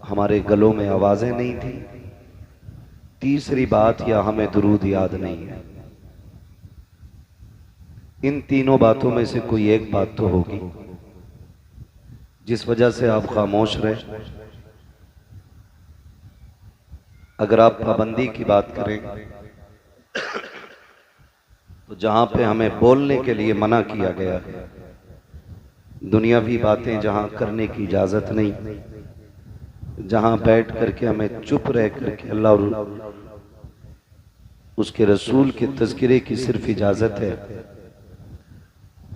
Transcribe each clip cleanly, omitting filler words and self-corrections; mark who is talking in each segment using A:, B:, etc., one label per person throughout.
A: हमारे गलों में आवाजें नहीं थी। तीसरी बात, या हमें दुरूद याद नहीं है। इन तीनों बातों में से कोई एक बात तो होगी जिस वजह से आप खामोश रहे। अगर आप पाबंदी की बात करें तो जहां पे हमें बोलने के लिए मना किया गया है, दुनियावी बातें जहां करने की इजाजत नहीं, जहां बैठ करके हमें चुप रह करके अल्लाह और उसके रसूल के तज़किरे की सिर्फ इजाजत है।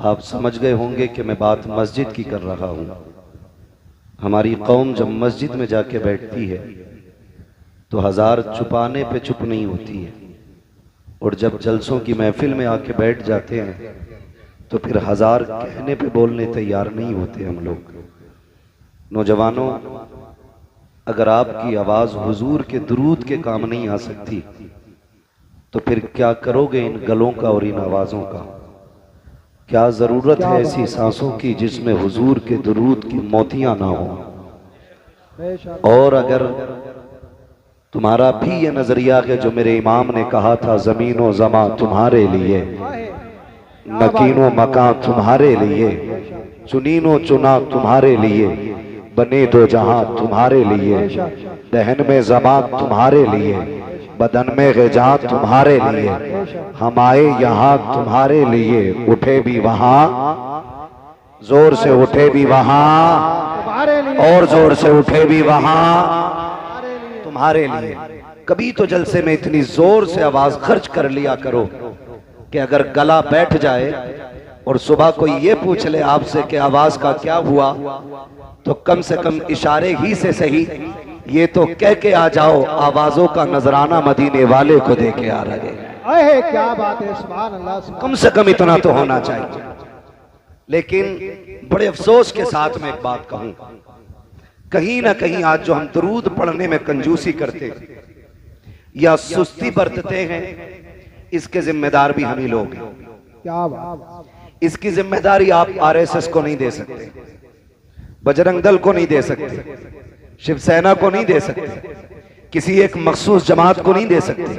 A: आप समझ गए होंगे कि मैं बात मस्जिद की कर रहा हूं। हमारी कौम जब मस्जिद में जाके बैठती है तो हजार चुपाने पे चुप नहीं होती है, और जब जलसों की महफिल में आके बैठ जाते हैं तो फिर हजार कहने पे बोलने तैयार नहीं होते हम लोग। नौजवानों, अगर आपकी आवाज हुजूर के दुरूद के काम नहीं आ सकती तो फिर क्या करोगे इन गलों का और इन आवाजों का? क्या जरूरत है ऐसी सांसों की जिसमें हुजूर के दुरूद की मोतियां ना हो? और अगर तुम्हारा भी ये नजरिया है जो मेरे इमाम ने कहा था, जमीनो जमा तुम्हारे लिए, नकीनो मकान तुम्हारे लिए, चुनीनो चुना तुम्हारे लिए, बने दो जहां तुम्हारे लिए, दहन में जमा तुम्हारे लिए, बदन में ग़िज़ा तुम्हारे लिए, हम आए यहाँ तुम्हारे लिए, उठे भी वहां, जोर से उठे भी वहां, और जोर से उठे भी वहां तुम्हारे लिए। कभी तो जलसे में इतनी जोर से आवाज खर्च कर लिया करो कि अगर गला बैठ जाए और सुबह कोई ये पूछ ले आपसे कि आवाज का क्या हुआ, तो कम से कम इशारे ही से सही ये तो कह के आ जाओ, आवाजों का नजराना मदीने वाले को दे के आ रहे।
B: क्या बात है, सुभान अल्लाह।
A: कम से कम इतना तो होना चाहिए। लेकिन बड़े अफसोस के साथ मैं एक बात कहूं, कहीं ना कहीं आज जो हम दुरूद पढ़ने में कंजूसी करते या सुस्ती बरतते हैं, इसके जिम्मेदार भी हम ही लोग हैं।
B: क्या बात।
A: इसकी जिम्मेदारी आप आरएसएस को नहीं दे सकते, बजरंग दल को नहीं दे सकते, शिवसेना को नहीं दे सकते, किसी एक मखसूस जमात को नहीं दे सकते,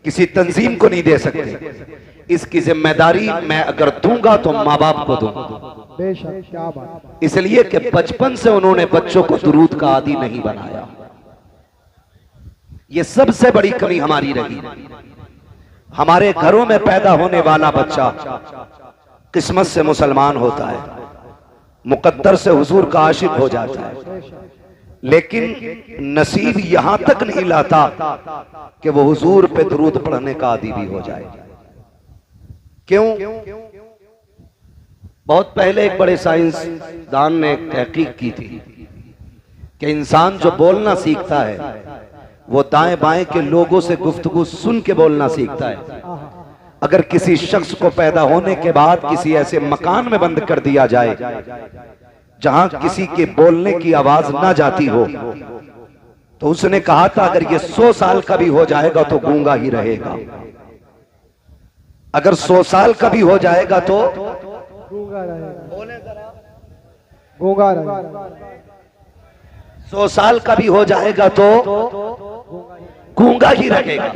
A: किसी तंजीम को नहीं दे सकते। इसकी जिम्मेदारी मैं अगर दूंगा तो माँ बाप को दूंगा।
B: बेशक, क्या बात।
A: इसलिए कि बचपन से उन्होंने बच्चों को दुरूद का आदी नहीं बनाया। ये सबसे बड़ी कमी हमारी रही। हमारे घरों में पैदा होने वाला बच्चा किस्मत से मुसलमान होता है, मुकद्दर से हुजूर का आशिक हो जाता है, लेकिन नसीब यहां तक नहीं लाता कि वो हुजूर पे दुरूद पढ़ने का आदी भी हो जाए। क्यों? बहुत पहले एक बड़े साइंसदान ने एक तहकीक की थी कि इंसान जो बोलना सीखता है वो दाएं बाएं के लोगों से गुफ्तगू सुन के बोलना सीखता है। अगर किसी शख्स को पैदा होने के बाद किसी ऐसे मकान में बंद कर दिया जाए जहां किसी के बोलने की आवाज ना जाती हो, तो उसने कहा था अगर ये 100 साल का भी हो जाएगा तो गूंगा ही रहेगा। अगर 100 साल का भी हो जाएगा तो
B: गूंगा रहेगा। गूंगा रहेगा।
A: 100 साल का भी हो जाएगा तो गूंगा ही रहेगा।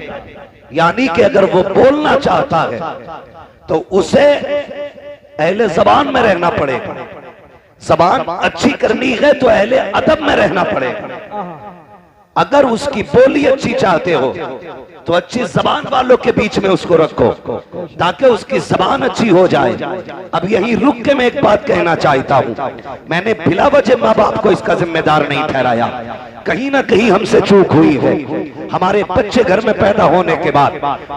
A: यानी कि अगर वो बोलना चाहता है तो उसे अहले ज़बान में रहना पड़ेगा। ज़बान अच्छी करनी है तो अहले अदब में रहना पड़ेगा। अगर उसकी बोली अच्छी चाहते हो तो अच्छी ज़बान वालों के बीच में उसको रखो ताकि उसकी ज़बान अच्छी हो जाए। अब यही रुक के मैं एक बात कहना चाहता हूं, मैंने बिला वजह माँ बाप को इसका जिम्मेदार नहीं ठहराया। कहीं ना कहीं हमसे चूक हुई है। हमारे बच्चे घर में पैदा होने के बाद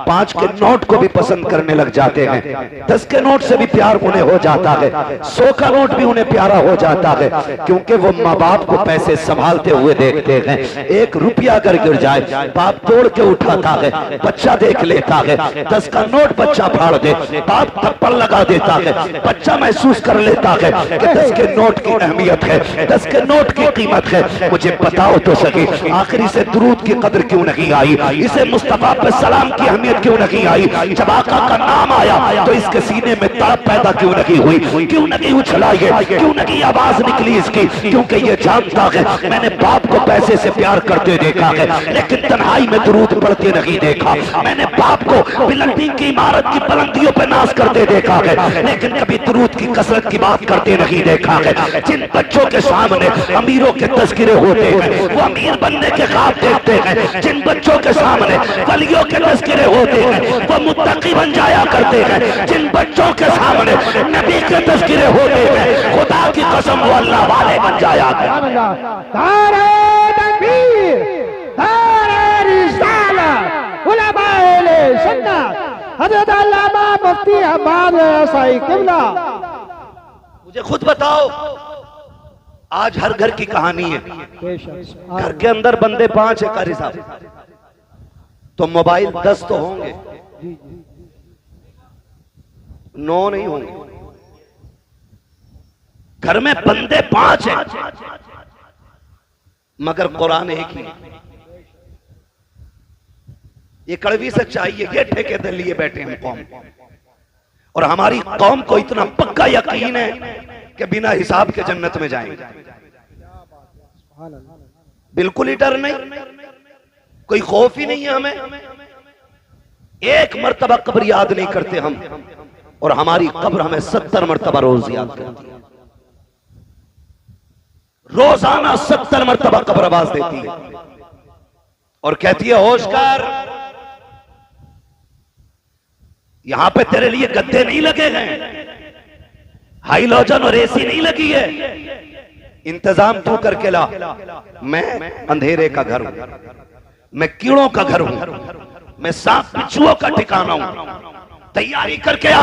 A: 5 के नोट को भी पसंद करने लग जाते हैं, 10 के नोट से भी प्यार उन्हें हो जाता है, 100 का नोट भी उन्हें प्यारा हो जाता है, क्योंकि वो माँ बाप को पैसे संभालते हुए देखते हैं। 1 रुपया अगर गिर जाए बाप तोड़ के उठाता है, बच्चा देख लेता है। 10 का नोट बच्चा फाड़ दे, बाप थप्पड़ लगा देता है। बच्चा महसूस कर लेता है कि 10 के नोट की अहमियत है, 10 के नोट की कीमत है। मुझे बताओ तो सके, आखिरी से दुरूद की कदर क्यों नहीं आई, इसे मुस्तफा पे सलाम की अहमियत क्यों नहीं आई, जब आका का नाम आया तो इसके सीने में तड़प पैदा क्यों नहीं हुई, क्यों नहीं उछला ये, क्यों नहीं आवाज निकली इसकी, क्योंकि ये जानता है मैंने बाप को पैसे से प्यार करते देखा है लेकिन तन्हाई में दुरूद पढ़ते नहीं देखा, मैंने बाप को बिल्डिंग की इमारत की बुलंदियों पर नाज करते देखा है लेकिन कभी दुरूद की कसरत की बात करते नहीं देखा है। जिन बच्चों के सामने अमीरों के तस्करे होते हैं वो अमीर बनने के ख्वाब देखते हैं, जिन बच्चों के सामने वलियों के तस्करे होते हैं वो मुत्तकी बन जाया करते हैं, जिन बच्चों के सामने नबी के तस्करे होते हैं खुदा की कसम वो अल्लाह वाले बन जाया करते हैं। मुझे खुद बताओ, आज हर घर की कहानी है, घर के अंदर बंदे 5 है कारी साहब, तो मोबाइल 10 तो होंगे, 9 नहीं होंगे। घर में बंदे 5 हैं मगर कुरान एक ही। ये कड़वी सच्चाई है, ये ठेकेदार लिए बैठे हैं कौम, और हमारी कौम को इतना पक्का यकीन है कि बिना हिसाब के जन्नत में जाएंगे। बिल्कुल ही डर नहीं, कोई खौफ ही नहीं है हमें। एक मर्तबा कब्र याद नहीं करते हम, और हमारी कब्र हमें 70 मर्तबा रोज याद करती है। रोजाना 70 मर्तबा कब्र आवाज देती है और कहती है होश कर, यहां पे तेरे लिए गद्दे नहीं लगे हैं, हाइलोजन और एसी नहीं लगी है, इंतजाम तू करके ला। मैं अंधेरे का घर हूं, मैं कीड़ों का घर हूं, मैं सांप बिच्छुओं का ठिकाना हूं, तैयारी करके आ।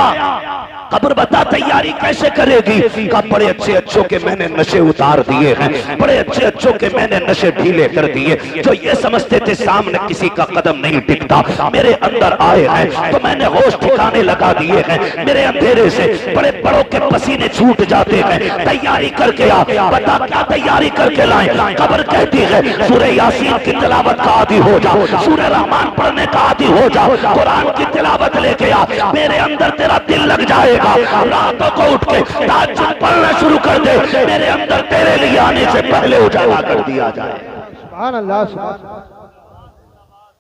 A: कब्र बता तैयारी कैसे करेगी, का बड़े अच्छे अच्छों के मैंने नशे उतार दिए हैं, बड़े अच्छे अच्छों के मैंने नशे ढीले कर दिए, जो ये समझते थे सामने किसी का कदम नहीं टिकता, मेरे अंदर आए हैं तो मैंने होश ठिकाने लगा दिए हैं, मेरे अंधेरे से बड़े बड़ों के पसीने छूट जाते हैं। तैयारी करके आ, बता क्या तैयारी करके लाए। कब्र कहती है सूरह यासीन की तिलावत का आदी हो जाओ, सूरह रहमान पढ़ने का आदी हो जाओ, कुरान की तिलावत लेके आ, मेरे अंदर तेरा दिल लग जाएगा। रातों को उठ के ताज्जुद पढ़ना शुरू कर दे, मेरे अंदर तेरे लिए आने से पहले उजाला कर दिया जाए।
B: सुभान अल्लाह, सुभान अल्लाह।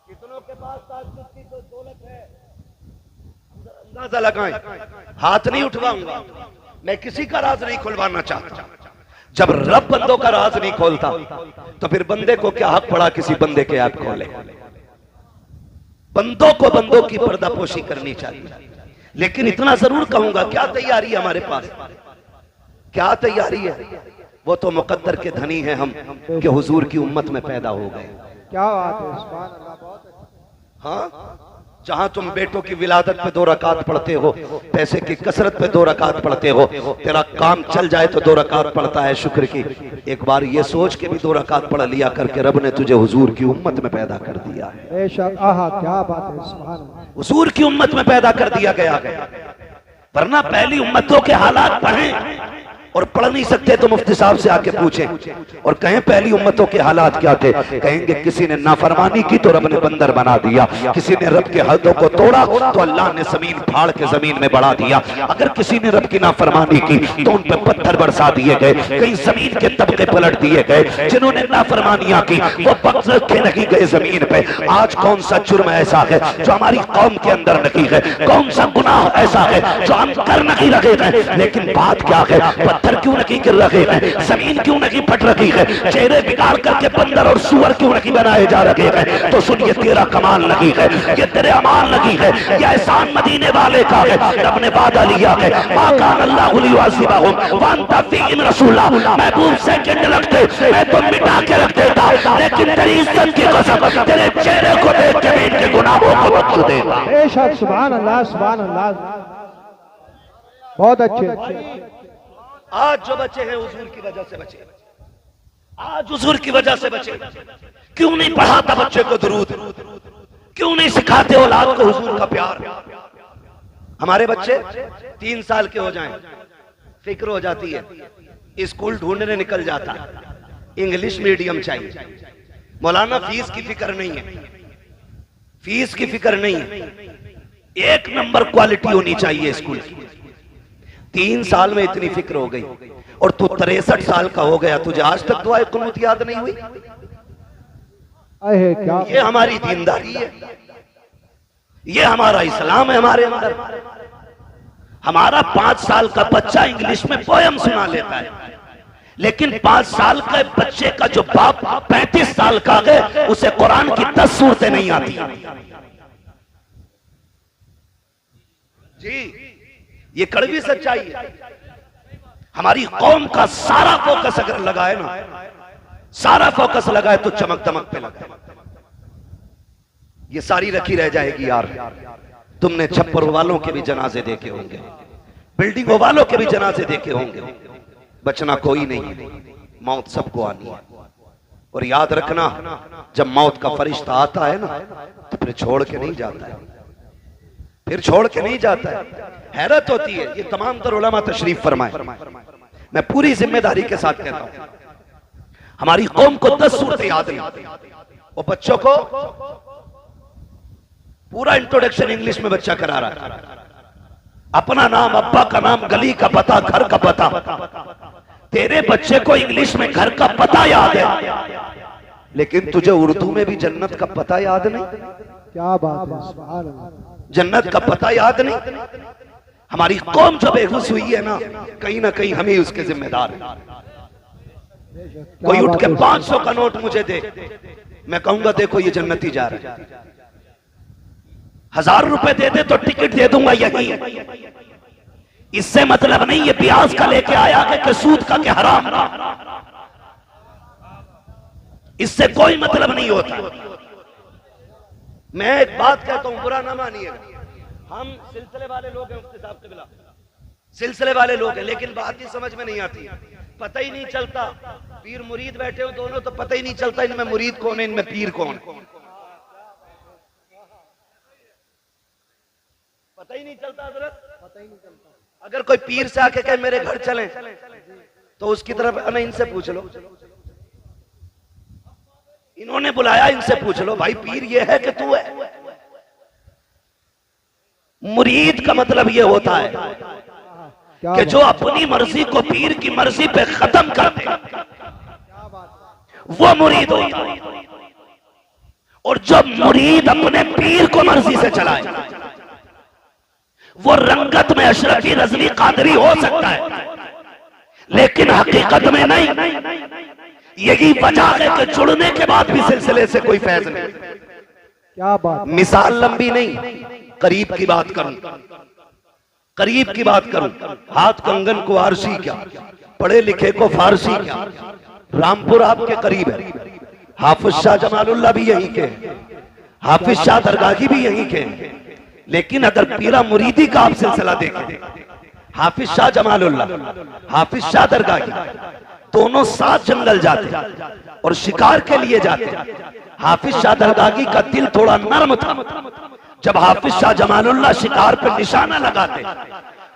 A: कितनों के पास ताज्जुद की तो दौलत है, अंदाजा लगाएं। हाथ नहीं उठवाऊंगा, मैं किसी का राज नहीं खुलवाना चाहता। जब रब बंदों का राज नहीं खोलता तो फिर बंदे को क्या हक पड़ा किसी बंदे के ऐप खोले। बंदों को बंदों की पर्दापोशी करनी चाहिए, लेकिन इतना जरूर कहूंगा, क्या तैयारी है हमारे पास, क्या तैयारी है। वो तो मुकद्दर के धनी हैं हम कि हुजूर की उम्मत में पैदा हो गए।
B: क्या बात है, सुभान अल्लाह, बहुत अच्छा।
A: हाँ, जहां तुम बेटों की विलादत पे 2 रकात पढ़ते हो, पैसे की कसरत पे 2 रकात पढ़ते हो, तेरा काम चल जाए तो 2 रकात पढ़ता है शुक्र की। एक बार ये सोच के भी 2 रकात पढ़ लिया करके रब ने तुझे हुजूर की उम्मत में पैदा कर दिया है।
B: बेशक, आहा क्या बात है, सुभान अल्लाह।
A: हुजूर की उम्मत में पैदा कर दिया गया है, वरना पहली उम्मतों के हालात पढ़ें, और पढ़ नहीं सकते तो मुफ्ती साहब से आके पूछें और कहें पहली उम्मतों के हालात क्या थे। कहेंगे किसी ने नाफरमानी की तो रब ने बंदर बना दिया, किसी ने रब के हदों को तोड़ा तो अल्लाह ने जमीन फाड़ के जमीन में बढ़ा दिया, अगर किसी ने रब की नाफरमानी की तो उन पर पत्थर बरसा दिए गए, कई जमीन के तबके पलट दिए गए। जिन्होंने नाफरमानियां की वो पत्थर रखे नहीं गए जमीन पे। आज कौन सा जुर्म ऐसा है जो हमारी कौम के अंदर नहीं है, कौन सा गुनाह ऐसा है जो हम कर नहीं रहे हैं, लेकिन बात क्या है, पत्थर क्यों नहीं गिर रहे हैं, जमीन क्यों नहीं फट रही है, चेहरे बिगाड़ करके बंदर और सुअर क्यों नहीं बनाए जा रहे हैं। तो सुन, ये तेरा कमाल नहीं है, ये तेरे अमाल नहीं है, ये एहसान मदीने वाले का है। रब ने वादा लिया है, महबूब सेकंड लगते मैं तो मिटा के रख देता, लेकिन तेरी इज्जत की कसम तेरे चेहरे को देख के मैं इनके गुनाहों को बख्श देता।
B: बेशक, सुभान अल्लाह, सुभान अल्लाह, बहुत अच्छे।
A: आज जो बच्चे हैं हुजूर की वजह से बचे, आज हुजूर की वजह से बचे। क्यों नहीं पढ़ाता बच्चे को दुरूद, क्यों नहीं सिखाते औलाद को हुजूर का प्यार। हमारे बच्चे 3 साल के हो जाएं, फिक्र हो जाती है, स्कूल ढूंढने निकल जाता, इंग्लिश मीडियम चाहिए, मौलाना फीस की फिक्र नहीं है, फीस की फिक्र नहीं है, एक नंबर क्वालिटी होनी चाहिए स्कूल की। 3 साल में इतनी फिक्र हो गई और तू 63 साल का हो गया, तुझे आज तक दुआए कुनूत याद नहीं हुई?
B: अहे क्या
A: ये हमारी दीनदारी है, ये हमारा इस्लाम है हमारे अंदर। हमारा 5 साल का बच्चा इंग्लिश में पोयम सुना लेता है, लेकिन 5 साल के बच्चे का जो बाप 35 साल का है उसे कुरान की 10 सूरतें नहीं आती। जी, ये कड़वी सच्चाई है। हमारी कौम का सारा फोकस अगर लगाए ना, सारा फोकस लगाए तो चमक दमक पे लगाए, ये सारी रखी रह जाएगी। यार तुमने छप्पर वालों के भी जनाजे देखे होंगे, बिल्डिंगों वालों के भी जनाजे देखे होंगे, बचना कोई नहीं है, मौत सबको आनी है। और याद रखना, जब मौत का फरिश्ता आता है ना तो फिर छोड़ के नहीं जाता है, फिर छोड़ के नहीं जाता है। हैरत होती है, ये तमाम तर उलमा तशरीफ फरमाए, मैं पूरी जिम्मेदारी के साथ कहता हूं, हमारी कौम को 10 सूरतें याद नहीं, वो बच्चों को पूरा इंट्रोडक्शन इंग्लिश में बच्चा करा रहा है, अपना नाम, अब्बा का नाम, गली का पता, घर का पता। तेरे बच्चे को इंग्लिश में घर का पता याद है, लेकिन तुझे उर्दू में भी जन्नत का पता याद नहीं।
B: क्या बात है, सुभान अल्लाह।
A: जन्नत का पता याद नहीं। हमारी कौम जो बेहोश हुई है ना कहीं हम ही उसके जिम्मेदार हैं। कोई उठ के 500 का नोट मुझे दे, मैं कहूंगा देखो ये जन्नती जा रहा है। 1000 रुपए दे दे तो टिकट दे दूंगा यही। इससे मतलब नहीं ये ब्याज का लेके आया कि सूद का के हराम, इससे कोई मतलब नहीं होता। मैं एक बात कहता हूं, बुरा ना मानिएगा, हम सिलसिले वाले लोग हैं, उसके साहब किबला सिलसिले वाले लोग हैं, लेकिन बात ही समझ में नहीं आती, पता ही नहीं चलता। पीर मुरीद बैठे हो दोनों, तो पता ही नहीं चलता इनमें मुरीद कौन है, इनमें पीर कौन है, पता ही नहीं चलता हजरत, पता ही नहीं चलता। अगर कोई पीर से आके कहे मेरे घर चलें, तो उसकी तरफ ना, इनसे पूछ लो, इन्होंने बुलाया, इनसे पूछ लो भाई पीर ये है कि तू है। मुरीद का मतलब ये होता है कि जो अपनी मर्जी को पीर की मर्जी पे खत्म कर दे, वो मुरीद होता है। और जब मुरीद अपने पीर को मर्जी से चलाए, वो रंगत में अशरफी, रजवी, कादरी हो सकता है, लेकिन हकीकत में नहीं। यही वजह है कि जुड़ने के बाद भी सिलसिले से कोई फैज नहीं।
B: क्या बात।
A: मिसाल लंबी नहीं, करीब की बात करूं, करीब की बात करूं। हाथ कंगन को आरसी क्या, पढ़े लिखे को फारसी क्या। रामपुर आपके करीब है, हाफिज शाह जमालुल्लाह भी यहीं के, हाफिज शाह दरगाही भी यहीं के। लेकिन अगर पीरा मुरीदी का आप सिलसिला देखें, हाफिज शाह जमालुल्लाह, हाफिज शाह दरगाही दोनों साथ जंगल जाते और शिकार के लिए जाते। हाफिज शाह दरगाही का दिल थोड़ा नर्म था, जब हाफिज शाह जमालुल्लाह शिकार पर निशाना लगाते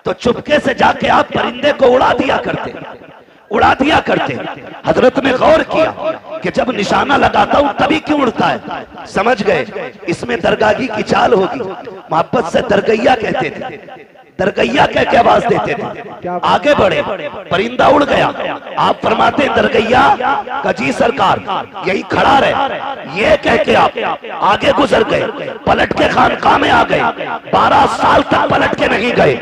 A: तो चुपके से जाके आप परिंदे को उड़ा दिया करते, उड़ा दिया करते। हजरत ने गौर किया कि जब निशाना लगाता हूं तभी क्यों उड़ता है, समझ गए इसमें दरगाही की चाल होगी। मोहब्बत से दरगैया कहते थे, दरगैया कह के आवाज देते थे। आगे बढ़े, परिंदा उड़ गया, आप फरमाते दरगैया का जी सरकार यही खड़ा रहे, ये कह के आप आगे गुजर गए, पलट के खानकाह में आ गए। 12 साल तक पलट के नहीं गए,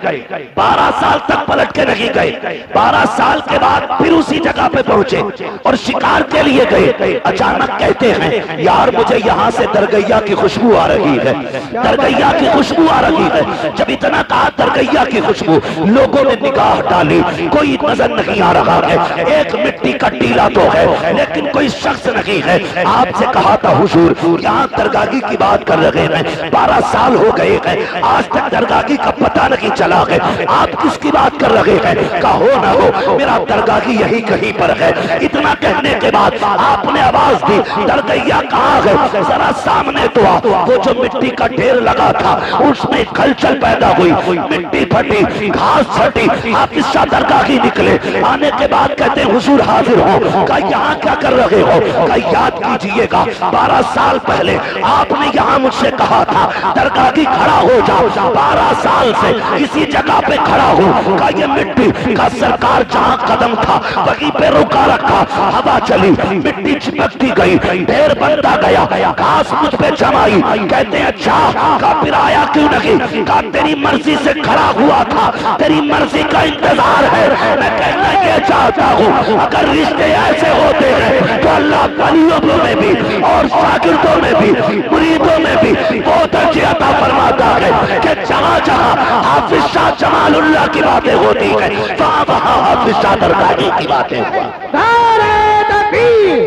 A: 12 साल तक पलट के नहीं गए। 12 साल के बाद फिर उसी जगह पे पहुंचे और शिकार के लिए गए। अचानक कहते हैं यार मुझे यहाँ से दरगैया की खुशबू आ रही है, दरगैया की खुशबू आ रही है। जब इतना कहा दरगैया की खुशबू, लोगों ने निगाह डाली, कोई नजर नहीं आ रहा है। एक मिट्टी का टीला तो है लेकिन कोई शख्स नहीं है। आपसे कहा था हुजूर यहाँ दरगाही की बात कर रहे हैं, 12 साल हो गए हैं, आज तक दरगाही का पता नहीं चला है, आप किसकी बात कर रहे हैं? कहो ना हो मेरा दरगाही यही कहीं पर है। इतना कहने के बाद आपने आवाज दी दरगैया कहाँ है, जरा सामने तो आ। वो जो मिट्टी का ढेर लगा था उसमें खलचल पैदा हुई, मिट्टी मिट्टी फटी, घास छटी, हाफिज शाह दरगाही निकले। आने के बाद कहते हैं हुजूर हाजिर हो। कहा यहाँ क्या कर रहे हो? कहा याद कीजिएगा 12 साल पहले आपने यहाँ मुझसे कहा था दरगाही खड़ा हो जाओ। 12 साल से इसी जगह पे खड़ा हूँ। कहा ये मिट्टी का सरकार जहाँ कदम था वहीं पे रुका रखा, हवा चली, मिट्टी चिपकती गई, ढेर बनता गया, घास मुझ पे जमाई। कहते हैं अच्छा का फिर आया क्यों नहीं? का तेरी मर्जी से खड़ा हुआ था, तेरी मर्जी का इंतजार है। मैं कहना ये चाहता हूँ अगर रिश्ते ऐसे होते हैं तो अल्लाह वलियों में भी और शागिर्दों में भी मुरीदों में भी बहुत अच्छी अता फरमाता है कि जहाँ जहाँ हाफिज शाह जमालुल्लाह की बातें होती है वहाँ वहाँ हाफिज शाह दरगाही की बातें हुआ।
B: नारे तकबीर,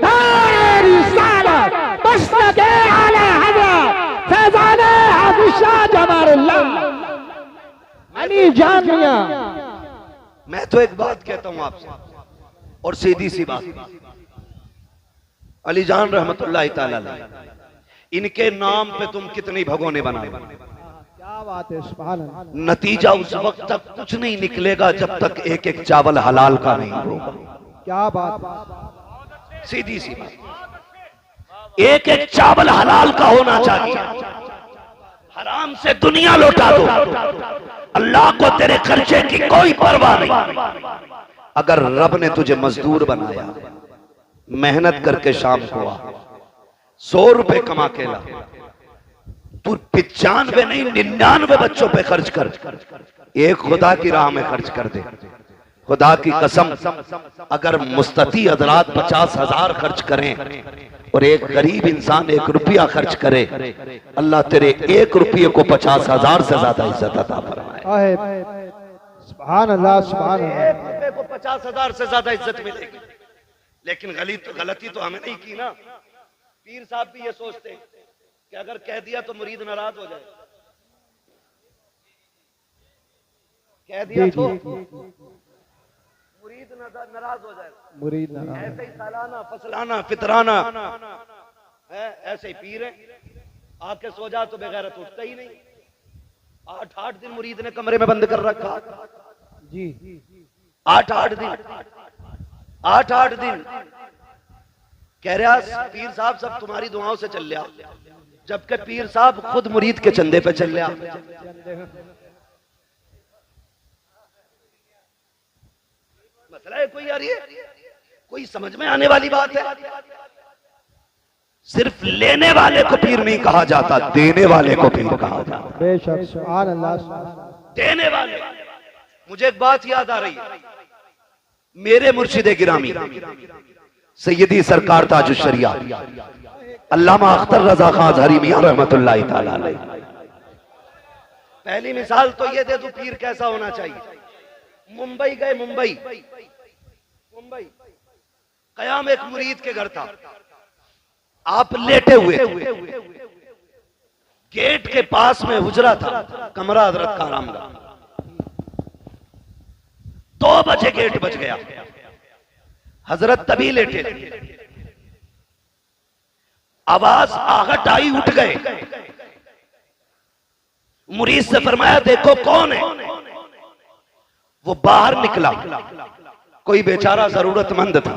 B: नारे रिसालत, मसनदे आला हज़रत फैज़ाने हाफिज शाह जमालुल्लाह। अली जान मियां,
A: मैं तो एक बात कहता हूँ आपसे और सीधी सी बात, अली जान रहमतुल्लाह ताला अलैह, इनके नाम पे तुम कितनी भगोने बना।
B: क्या बात है, सुभान अल्लाह।
A: नतीजा उस वक्त तक कुछ नहीं निकलेगा जब तक एक एक चावल हलाल का नहीं होगा।
B: क्या बात,
A: सीधी सी बात, एक एक चावल हलाल का होना चाहिए। हराम से दुनिया लौटा दो, अल्लाह को तेरे खर्चे की कोई परवाह नहीं। अगर रब ने तुझे मजदूर बनाया, मेहनत करके शाम को आ, 100 रुपए कमा के ला, तू 95 नहीं 99 बच्चों पे खर्च कर, एक खुदा की राह में खर्च कर दे। खुदा की कसम अगर मुस्तती हजरात 50,000 खर्च करें और एक गरीब इंसान 1 रुपया खर्च करे, अल्लाह तेरे 1 रुपये को 50,000 से ज्यादा इज्जत अता फरमाए।
B: सुभान अल्लाह, सुभान अल्लाह।
A: 1 रुपये को 50,000 से ज्यादा इज्जत मिलेगी। लेकिन गलती तो हमें नहीं की ना। पीर साहब भी ये सोचते हैं कि अगर कह दिया तो मुरीद नाराज हो जाए, कह दिया तो मुरीद नाराज हो जाए, मुरीद ऐसे ही सालाना फसलाना फितराना है, ऐसे ही पीर है। आके सो जा तो बेगैरत उठता ही नहीं। 8-8 दिन मुरीद ने कमरे में बंद कर रखा जी, 8-8 दिन, 8-8 दिन कह रहा पीर साहब सब तुम्हारी दुआओं से चल रहा, जबकि पीर साहब खुद मुरीद के चंदे पे चल रहा। मसला है कोई, यार ये कोई समझ में आने वाली बात है। सिर्फ लेने वाले को पीर नहीं कहा जाता, देने वाले को पीर कहा जाता।
B: बेशक, सुभान अल्लाह। देने
A: वाले। मुझे एक बात याद आ रही है, मेरे मुर्शिदे गिरामी सैयदी सरकार ताजुश शरिया अल्लामा अख्तर रजा खान अज़हरी मियां रहमतुल्लाह ताला अलैह। पहली मिसाल तो ये दे दूं पीर कैसा होना चाहिए। मुंबई गए, मुंबई कयाम एक मुरीद के घर था। आप लेटे हुए थे, गेट के पास में हुजरा था, कमरा हजरत का आरामगाह। 2 बजे गेट बज गया, हजरत तभी लेटे थे। आवाज आहट आई, उठ गए। मुरीद से फरमाया देखो कौन है। वो बाहर निकला, कोई बेचारा जरूरतमंद था।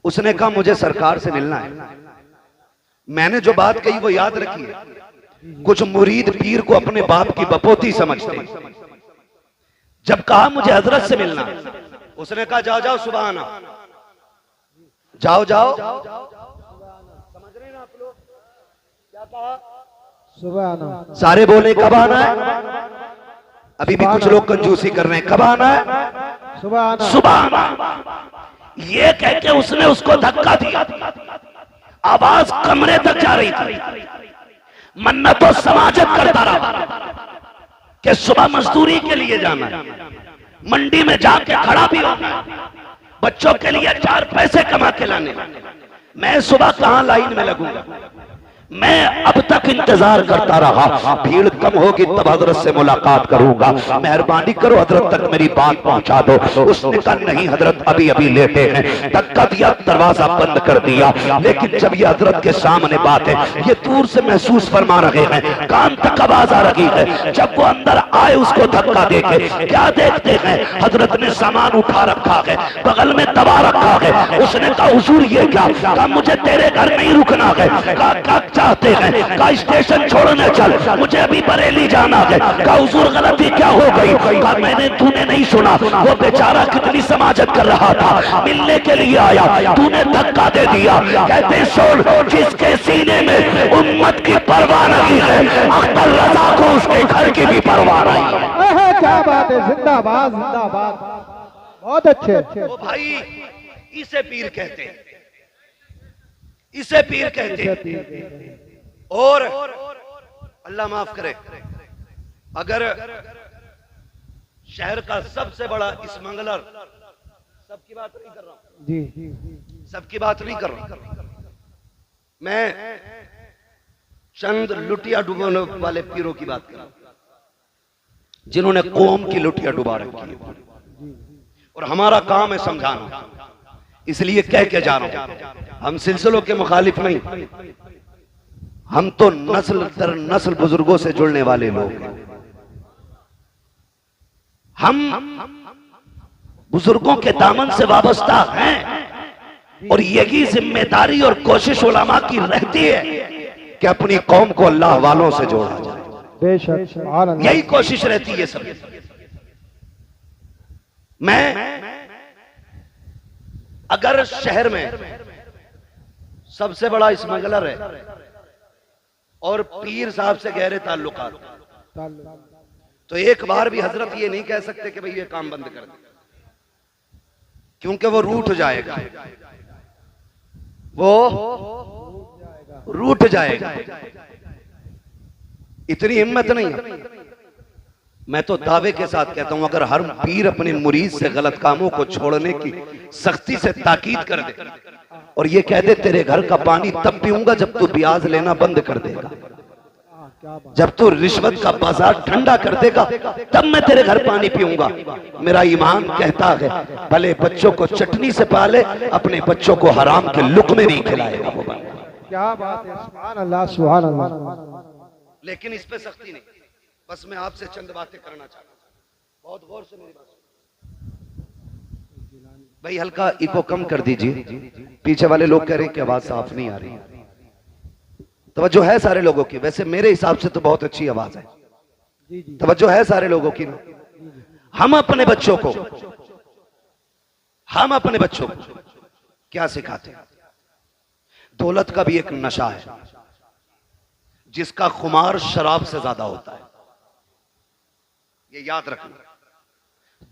A: उसने कहा मुझे सरकार से मिलना है। मैंने जो बात कही वो याद रखिए। कुछ मुरीद पीर को अपने बाप की बपोती समझते। जब कहा मुझे हजरत से मिलना, उसने कहा जाओ जाओ सुबह आना, जाओ जाओ। समझ रहे हैं आप लोग क्या कहा?
B: सुबह आना।
A: सारे बोले कब आना है? अभी भी कुछ लोग कंजूसी कर रहे हैं, कब आना है?
B: सुबह आना,
A: सुबह आना। ये कह के उसने उसको धक्का दिया। आवाज कमरे तक जा रही थी। मन्नतों समाजत करता रहा कि सुबह मजदूरी के लिए जाना है, मंडी में जाके खड़ा भी होना, बच्चों के लिए 4 पैसे कमा के लाने। मैं सुबह कहां लाइन में लगूंगा? मैं अब तक इंतजार करता रहा, भीड़ कम होगी तब हजरत से मुलाकात करूंगा, मेहरबानी करो हजरत तक मेरी बात पहुंचा दो। उसने कहा नहीं हजरत अभी अभी लेटे हैं। धक्का दिया, दरवाजा बंद कर दिया। लेकिन जब ये हजरत के सामने बात है, ये दूर से महसूस फरमा रहे हैं, कान तक आवाज आ रही है। जब वो अंदर आए उसको धक्का देके क्या देखते हैं, हजरत ने सामान उठा रखा है, बगल में दबा रखा है। उसने कहा हुजूर ये क्या? कहा मुझे तेरे घर नहीं रुकना है। कहा चाहते हैं? कहा स्टेशन छोड़ने चल, मुझे अभी बरेली जाना है। कहा हुजूर गलती क्या हो गई? कहा मैंने, तूने नहीं सुना, वो बेचारा कितनी समाजत कर रहा था, मिलने के लिए आया, तूने धक्का दे दिया। कहते सुन, जिसके सीने में उम्मत की परवाह नहीं है, अख्तर रजा को उसके घर की भी परवाह नहीं है।
B: क्या बात है, जिंदाबाद जिंदाबाद, बहुत अच्छे।
A: ओ भाई, इसे पीर कहते हैं, इसे पीर कहते हैं। और अल्लाह माफ करे, अगर शहर का सबसे बड़ा स्मगलर, सबकी बात नहीं कर रहा हूं
B: जी,
A: सबकी बात नहीं कर रहा, मैं चंद लुटिया डुबाने वाले पीरों की बात कर रहा हूं, जिन्होंने कौम की लुटिया डुबा रखी है। और हमारा काम है समझाना, इसलिए कह के जा रहा हूं, हम सिलसिलों के मुखालिफ नहीं, हम तो नस्ल दर नस्ल बुजुर्गों से जुड़ने वाले लोग हैं। हम बुजुर्गों के दामन से वाबस्ता हैं और यही जिम्मेदारी और कोशिश उलमा की रहती है कि अपनी कौम को अल्लाह वालों से जोड़ा जाए।
B: बेशक
A: यही कोशिश रहती है सब। मैं अगर शहर में सबसे बड़ा स्मगलर है और पीर साहब से गहरे ताल्लुकात, तो एक बार भी हजरत ये नहीं कह सकते कि भाई ये काम बंद कर दे, क्योंकि वो रूठ जाएगा, वो रूठ जाएगा। इतनी हिम्मत नहीं है। मैं तो दावे के साथ कहता हूं, अगर हर पीर अपने मुरीद से गलत कामों को छोड़ने की सख्ती से ताकीद कर दे और ये कह दे तेरे घर का पानी तब पीऊंगा जब तू ब्याज लेना बंद कर देगा, जब तू रिश्वत का बाजार ठंडा कर देगा तब मैं तेरे घर पानी पीऊंगा। मेरा ईमान कहता है भले बच्चों को चटनी से पाले, अपने बच्चों को हराम के लुक़मे नहीं खिलाएगा वो बंदा।
B: क्या बात है, सुभान अल्लाह सुभान अल्लाह।
A: लेकिन इस पे सख्ती नहीं, बस मैं आपसे चंद बातें करना चाहता हूं, बहुत गौर से मेरी बात भाई। हल्का इको कम कर दीजिए, पीछे वाले लोग कह रहे हैं कि आवाज साफ नहीं आ रही। तवज्जो है सारे लोगों की, वैसे मेरे हिसाब से तो बहुत अच्छी आवाज है, तवज्जो है सारे लोगों की। हम अपने बच्चों को क्या सिखाते हैं? दौलत का भी एक नशा है जिसका खुमार शराब से ज्यादा होता है, ये याद रखना।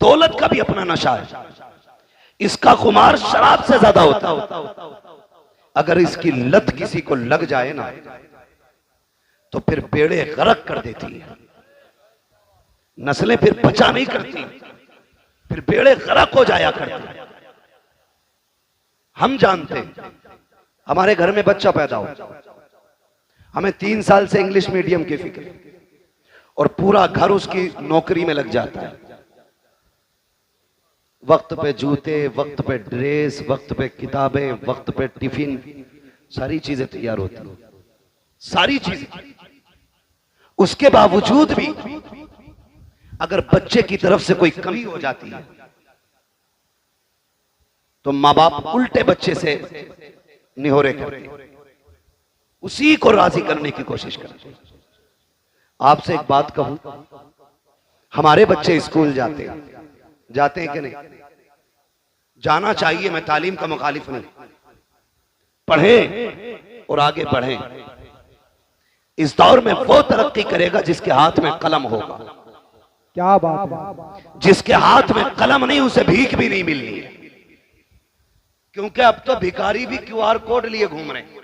A: दौलत का भी अपना नशा है, इसका खुमार शराब से ज्यादा होता है। अगर इसकी लत किसी को लग जाए ना तो फिर बेड़े गरक कर देती है, नस्लें फिर बचा नहीं करती, फिर बेड़े गरक हो जाया करते। हम जानते हैं, हमारे घर में बच्चा पैदा हो, हमें 3 साल से इंग्लिश मीडियम की फिक्र और पूरा घर उसकी नौकरी में लग जाता है। वक्त पे जूते, वक्त पे ड्रेस, वक्त पे किताबें, वक्त पे टिफिन, सारी चीजें तैयार होती हैं, सारी चीजें। उसके बावजूद भी अगर बच्चे की तरफ से कोई कमी हो जाती है तो माँ बाप उल्टे बच्चे से निहोरे करते, उसी को राजी करने की कोशिश करते। आपसे एक बात कहूं, हमारे बच्चे स्कूल जाते हैं कि नहीं? जाना चाहिए, मैं तालीम का मुखालिफ नहीं, पढ़ें और आगे बढ़ें। इस दौर में वो तरक्की करेगा जिसके हाथ में कलम होगा।
B: क्या बात है,
A: जिसके हाथ में कलम नहीं उसे भीख भी नहीं मिलनी है, क्योंकि अब तो भिखारी भी QR कोड लिए घूम रहे हैं।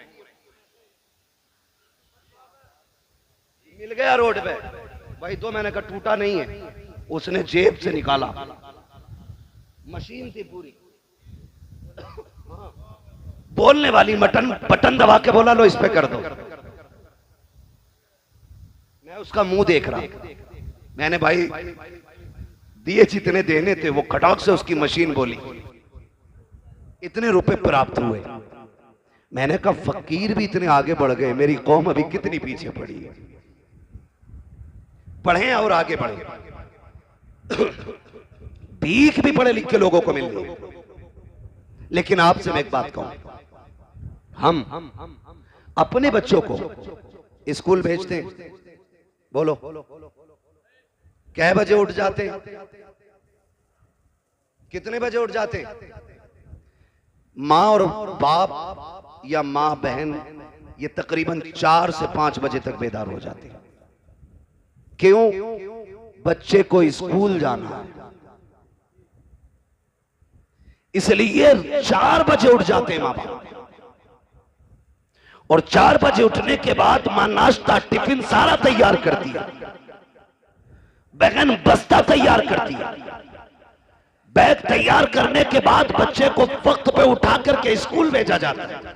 A: मिल गया रोड पे भाई, 2 महीने का टूटा नहीं है, उसने जेब से निकाला, मशीन थी पूरी, बोलने वाली बटन दबा के बोला लो इस पे कर दो, मैं उसका मुंह देख रहा, मैंने भाई दिए जितने देने थे, वो खटाक से उसकी मशीन बोली इतने रुपए प्राप्त हुए। मैंने कहा फकीर भी इतने आगे बढ़ गए, मेरी कौम अभी कितनी पीछे पड़ी है। पढ़े और आगे बढ़े, भीख भी पढ़े लिखे लोगों को मिल रही। लेकिन आपसे मैं एक बात कहूं, हम अपने बच्चों को स्कूल भेजते हैं, बोलो कै बजे उठ जाते, कितने बजे उठ जाते? माँ और बाप या माँ बहन ये तकरीबन 4 से 5 बजे तक बेदार हो जाते हैं। क्यों? बच्चे को स्कूल जाना है, इसलिए 4 बजे उठ जाते हैं माँ बाप। और 4 बजे उठने के बाद माँ नाश्ता टिफिन सारा तैयार करती है, बहन बस्ता तैयार करती है, बैग तैयार करने के बाद बच्चे को वक्त पे उठा करके स्कूल भेजा जाता है।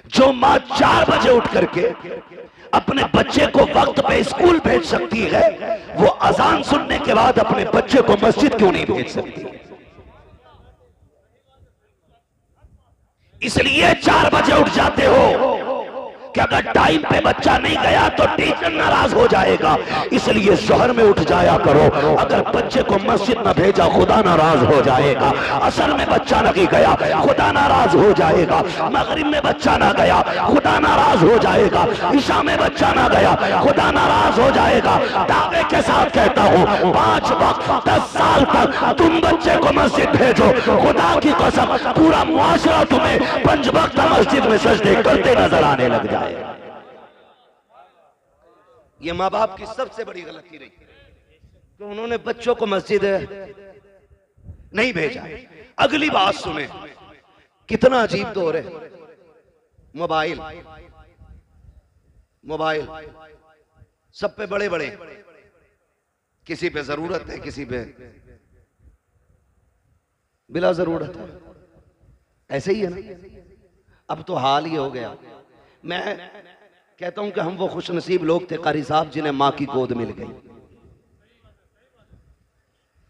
A: जो माँ 4 बजे उठ करके अपने बच्चे को वक्त पे स्कूल भेज सकती है, वो अजान सुनने के बाद अपने बच्चे को मस्जिद क्यों नहीं भेज सकती? इसलिए 4 बजे उठ जाते हो कि अगर टाइम पे बच्चा नहीं गया तो टीचर नाराज हो जाएगा, इसलिए शहर में उठ जाया करो। अगर बच्चे को मस्जिद न भेजा खुदा नाराज हो जाएगा, असर में बच्चा नहीं गया खुदा नाराज हो जाएगा, मगरिब में बच्चा ना गया खुदा नाराज हो जाएगा, ईशा में बच्चा ना गया खुदा नाराज हो जाएगा। दावे के साथ कहता हूँ 5 वक्त 10 साल तक तुम बच्चे को मस्जिद भेजो, खुदा की कसम पूरा मुआशरा तुम्हें 5 वक्त मस्जिद में सजदे करते नजर आने लग जाए। ये माँ बाप की सबसे बड़ी गलती रही कि तो उन्होंने बच्चों को मस्जिद नहीं भेजा। अगली बात सुने, कितना अजीब दौर है। मोबाइल मोबाइल सब पे बड़े बड़े, किसी पे जरूरत है, किसी पे बिला जरूरत है, ऐसे ही है ना। अब तो हाल ही हो गया। मैं कहता हूं कि हम वो खुशनसीब लोग थे कारी साहब जिन्हें मां की गोद मिल गई।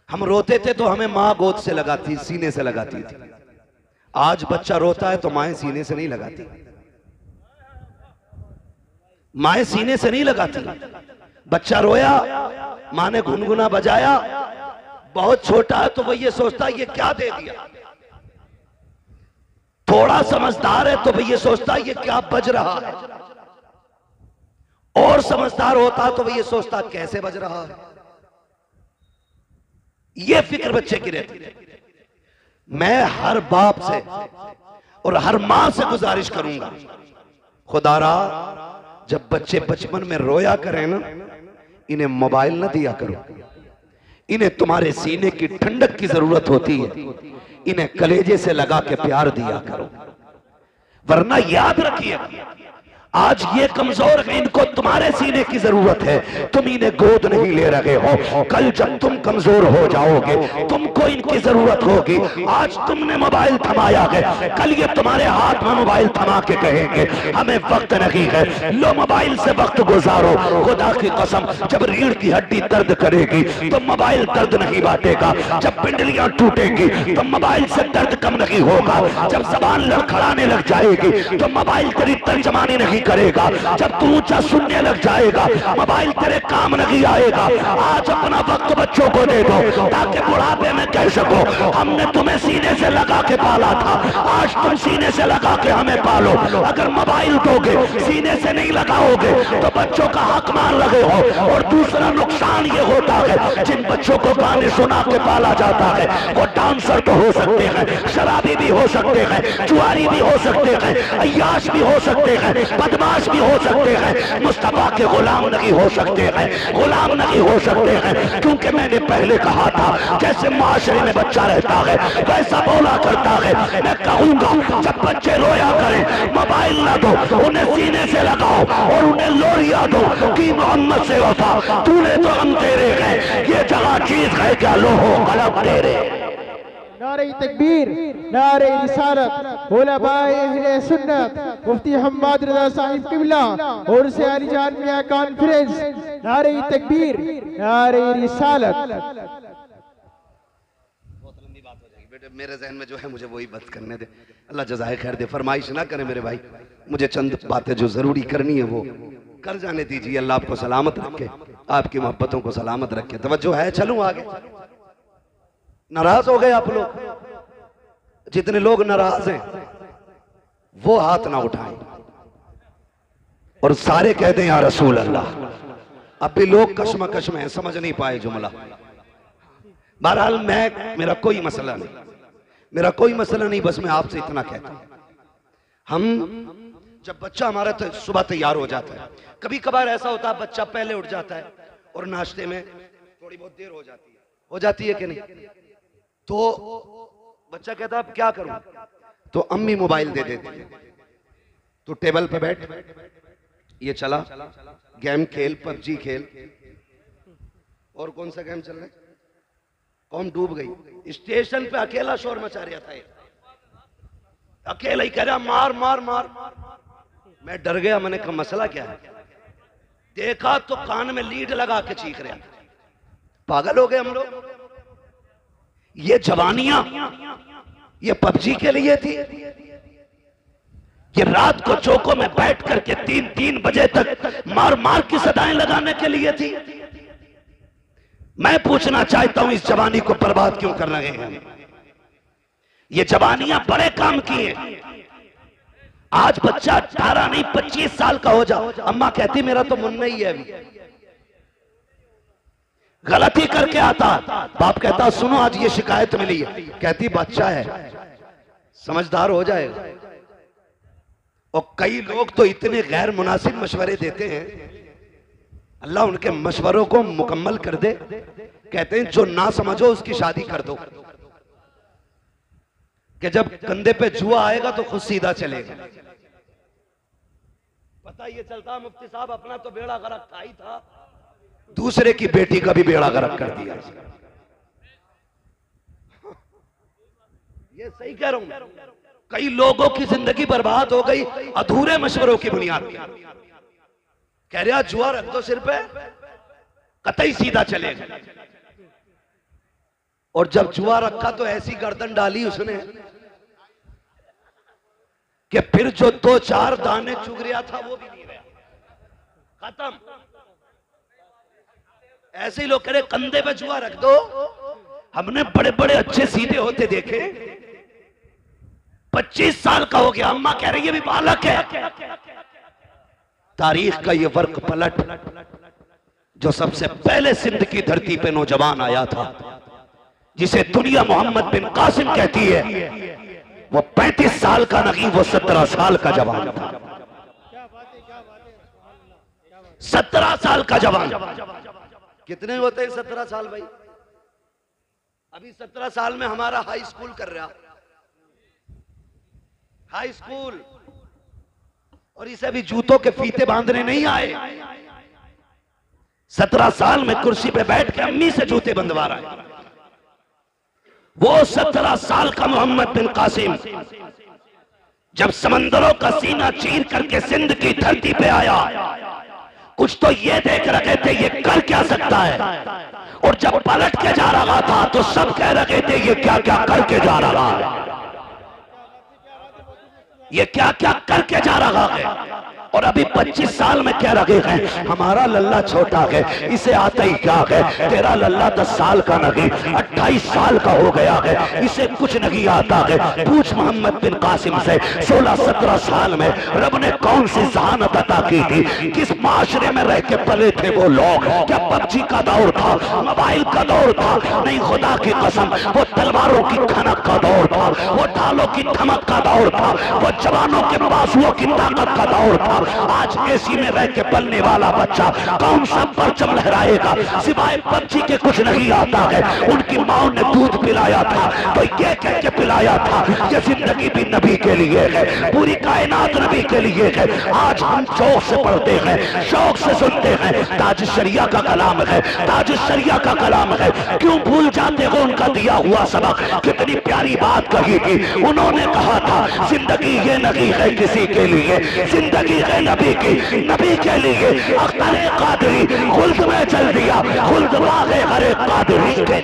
A: हम रोते थे तो हमें मां गोद से लगाती, सीने से लगाती थी। आज बच्चा रोता है तो माएं सीने से नहीं लगाती, माएं सीने से नहीं लगाती। बच्चा रोया, मां ने गुनगुना बजाया, बहुत छोटा है तो वो ये सोचता है ये क्या दे दिया। थोड़ा समझदार है तो वो ये सोचता है ये क्या बज रहा है, और समझदार होता तो वो ये सोचता कैसे बज रहा है। ये फिक्र बच्चे की रहती। मैं हर बाप से और हर मां से गुजारिश करूंगा, खुदारा जब बच्चे बचपन में रोया करें ना, इन्हें मोबाइल ना दिया करो। इन्हें तुम्हारे सीने की ठंडक की जरूरत होती है, इन्हें कलेजे से लगा के प्यार दिया करो। वरना याद रखिए आज ये कमजोर है, इनको तुम्हारे सीने की जरूरत है, तुम इन्हें गोद नहीं ले रहे हो। कल जब तुम कमजोर हो जाओगे तुमको इनकी जरूरत होगी। आज तुमने मोबाइल थमाया है, कल ये तुम्हारे हाथ में मोबाइल थमा के कहेंगे हमें वक्त नहीं है, लो मोबाइल से वक्त गुजारो। खुदा की कसम जब रीढ़ की हड्डी दर्द करेगी तो मोबाइल दर्द नहीं बांटेगा, जब पिंडलियां टूटेंगी तो मोबाइल से दर्द कम नहीं होगा, जब जबान लड़खड़ाने लग जाएगी तो मोबाइल तेरी तर्जमानी नहीं करेगा, जब तू ऊंचा सुनने लग जाएगा मोबाइल तेरे काम नहीं आएगा। आज अपना वक्त बच्चों को दे दो ताकि बुढ़ापे में कह सको हमने तुम्हें सीने से लगा के पाला था, आज तुम सीने से लगा के हमें पालो। अगर मोबाइल दोगे सीने से नहीं लगाओगे तो बच्चों का हक मान लगे हो। और दूसरा नुकसान ये होता है जिन बच्चों को गाने सुना के पाला जाता है वो डांसर तो हो सकते हैं, शराबी भी हो सकते हैं, जुआरी भी हो सकते हैं, अय्याश भी हो सकते हैं, बदमाश भी हो सकते हैं, मुस्तफा के गुलाम नहीं हो सकते हैं, गुलाम नहीं हो सकते हैं। क्योंकि मैंने पहले कहा था जैसे माशरे में बच्चा रहता है वैसा बोला करता है। मैं कहूंगा जब बच्चे रोया करें मोबाइल ना दो, उन्हें सीने से लगाओ और उन्हें लोरिया दो कि मोहम्मद से वफा तूने तो हम तेरे हैं, ये जगह चीज है क्या लोहो कलम तेरे।
B: नारे तकबीर, नारे रिसालत, उलमाए अहले सुन्नत, मुफ्ती हम्माद रजा साहिब किबला और से आलीजान मियां कॉन्फ्रेंस, नारे तकबीर, नारे रिसालत।
A: बहुत लंबी बात हो जाएगी बेटे, मेरे जहन में जो है मुझे वही बात करने दे। अल्लाह जज़ाए खैर दे, फरमाइश ना करें मेरे भाई, मुझे चंद बातें जो जरूरी करनी है वो कर जाने दीजिए। अल्लाह आपको सलामत रखे, आपकी मोहब्बतों को सलामत रखे। तवज्जो है, चलूं आगे। नाराज हो गए आप लोग? जितने लोग नाराज हैं वो हाथ ना उठाएं और सारे कह दें या रसूल अल्लाह। अब भी लोग कश्मकश में हैं, समझ नहीं पाए जुमला। बहरहाल मेरा कोई मसला नहीं, मेरा कोई मसला नहीं, बस मैं आपसे इतना कहता हूं, हम जब बच्चा हमारा सुबह तैयार हो जाता है, कभी कभार ऐसा होता है बच्चा पहले उठ जाता है और नाश्ते में थोड़ी बहुत देर हो जाती है कि नहीं, तो बच्चा कहता है अब क्या करूं, तो अम्मी मोबाइल दे देती है, तो टेबल पे बैठ, ये चला गेम खेल, पबजी खेल, और कौन सा गेम चल रहा है, कौन डूब गई। स्टेशन पे अकेला शोर मचा रहा था, अकेला ही कह रहा मार मार मार। मैं डर गया, मैंने कहा मसला क्या है, देखा तो कान में लीड लगा के चीख रहा था। पागल हो गए हम लोग। ये जवानियां ये पबजी के लिए थी, ये रात को चौकों में बैठ करके 3-3 बजे तक मार मार की सदाएं लगाने के लिए थी। मैं पूछना चाहता हूं, इस जवानी को बर्बाद क्यों कर रहे हैं? ये जवानियां बड़े काम की हैं। आज बच्चा 18 नहीं 25 साल का हो जाओ, अम्मा कहती मेरा तो मुन्ना ही है, अभी गलती करके आता, बाप कहता सुनो आज ये शिकायत मिली है, कहती बच्चा है समझदार हो जाएगा। और कई लोग तो इतने गैर मुनासिब मशवरे देते हैं, अल्लाह उनके मशवरों को मुकम्मल कर दे। कहते हैं जो ना समझो उसकी शादी कर दो, कि जब कंधे पे जुआ आएगा तो खुद सीधा चलेगा। पता ये चलता मुफ्ती साहब अपना तो बेड़ा गर्क था ही था, दूसरे की बेटी का भी बेड़ा गर्क कर दिया। ये सही कह रहा हूं, कई लोगों की जिंदगी बर्बाद हो गई अधूरे मशवरों की बुनियाद पर। कह रहा जुआ रख दो सिर पे, कतई सीधा चलेगा। और जब जुआ रखा तो ऐसी गर्दन डाली उसने कि फिर जो 2-4 दाने चुग रहा था वो भी नहीं रहा, खत्म। ऐसे ही लोग कह रहे कंधे पे जुआ रख दो। हमने बड़े बड़े अच्छे सीधे होते देखे, 25 साल का हो गया, अम्मा कह रही है भी बालक है। तारीख का ये वर्क पलट, जो सबसे पहले सिंध की धरती पे नौजवान आया था, जिसे दुनिया मोहम्मद बिन कासिम कहती है, वो 35 साल का नहीं, वो 17 साल का जवान था। 17 साल का जवान। कितने होते हैं 17 साल भाई? अभी 17 साल में हमारा हाई स्कूल कर रहा, हाई स्कूल, और इसे भी जूतों के फीते बांधने नहीं आए। 17 साल में कुर्सी पे बैठ के अम्मी से जूते बंधवा रहा है। वो 17 साल का मोहम्मद बिन कासिम जब समंदरों का सीना चीर करके सिंध की धरती पे आया, कुछ तो ये देख रहे थे ये कर क्या सकता है, और जब पलट के जा रहा था तो सब कह रहे थे ये क्या क्या करके जा रहा है, ये क्या क्या करके जा रहा है। और अभी 25 साल में कह रहे हैं हमारा लल्ला छोटा है, इसे आता ही क्या है, तेरा लल्ला 10 साल का नहीं 28 साल का हो गया है, इसे कुछ नहीं आता है। पूछ मोहम्मद बिन कासिम से 16-17 साल में रब ने कौन सी जहानत अता की थी, किस माशरे में रह के पले थे वो लोग। क्या पबजी का दौर था, मोबाइल का दौर था? नहीं, खुदा की कसम वो तलवारों की खनक का दौर था, वो ढालों की धमक का दौर था, वो जवानों के बाजुओं की ताकत का दौर था,
C: आज एसी में रह के पलने वाला बच्चा कौन सा परचम लहराएगा? सिवाय पक्षी के कुछ नहीं आता है। उनकी माँ ने दूध पिलाया था तो ये कह के पिलाया था कि जिंदगी भी नबी के लिए है, पूरी कायनात नबी के लिए है। आज हम शौक से पढ़ते हैं, शौक से सुनते हैं, ताज शरिया का कलाम है, ताज शरिया का कलाम है। क्यों भूल जाते हो उनका दिया हुआ सबक? कितनी प्यारी बात कही थी उन्होंने। कहा था जिंदगी ये नहीं है किसी के लिए, जिंदगी है नबी की, नबी के लिए। अख्तर कादरी खुल्द में चल दिया, खुल्द वागे हरे कादरी के।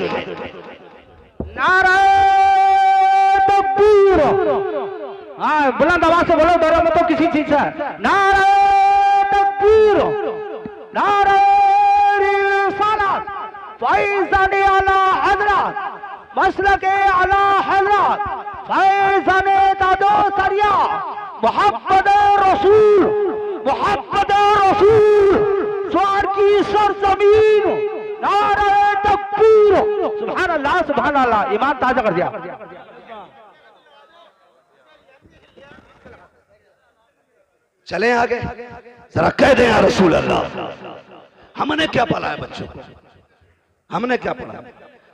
D: नारे तकबीर, हाँ बुलंद आवाज से बोलो, डरो मत तो किसी चीज से। नारे तकबीर, नारे रिसालत, फैज़ान आला हज़रत, मसलक आला हज़रत, फैज़ान दादो सरिया, मोहम्मद रसूल, मोहम्मद रसूल, स्वर्ग की सरजमीन। नारे तकबीर, सुभान अल्लाह, सुभान अल्लाह। ईमान ताजा कर दिया।
C: चले आगे, जरा कह दें या रसूल अल्लाह। हमने क्या पढ़ा है बच्चों को? हमने क्या पढ़ा?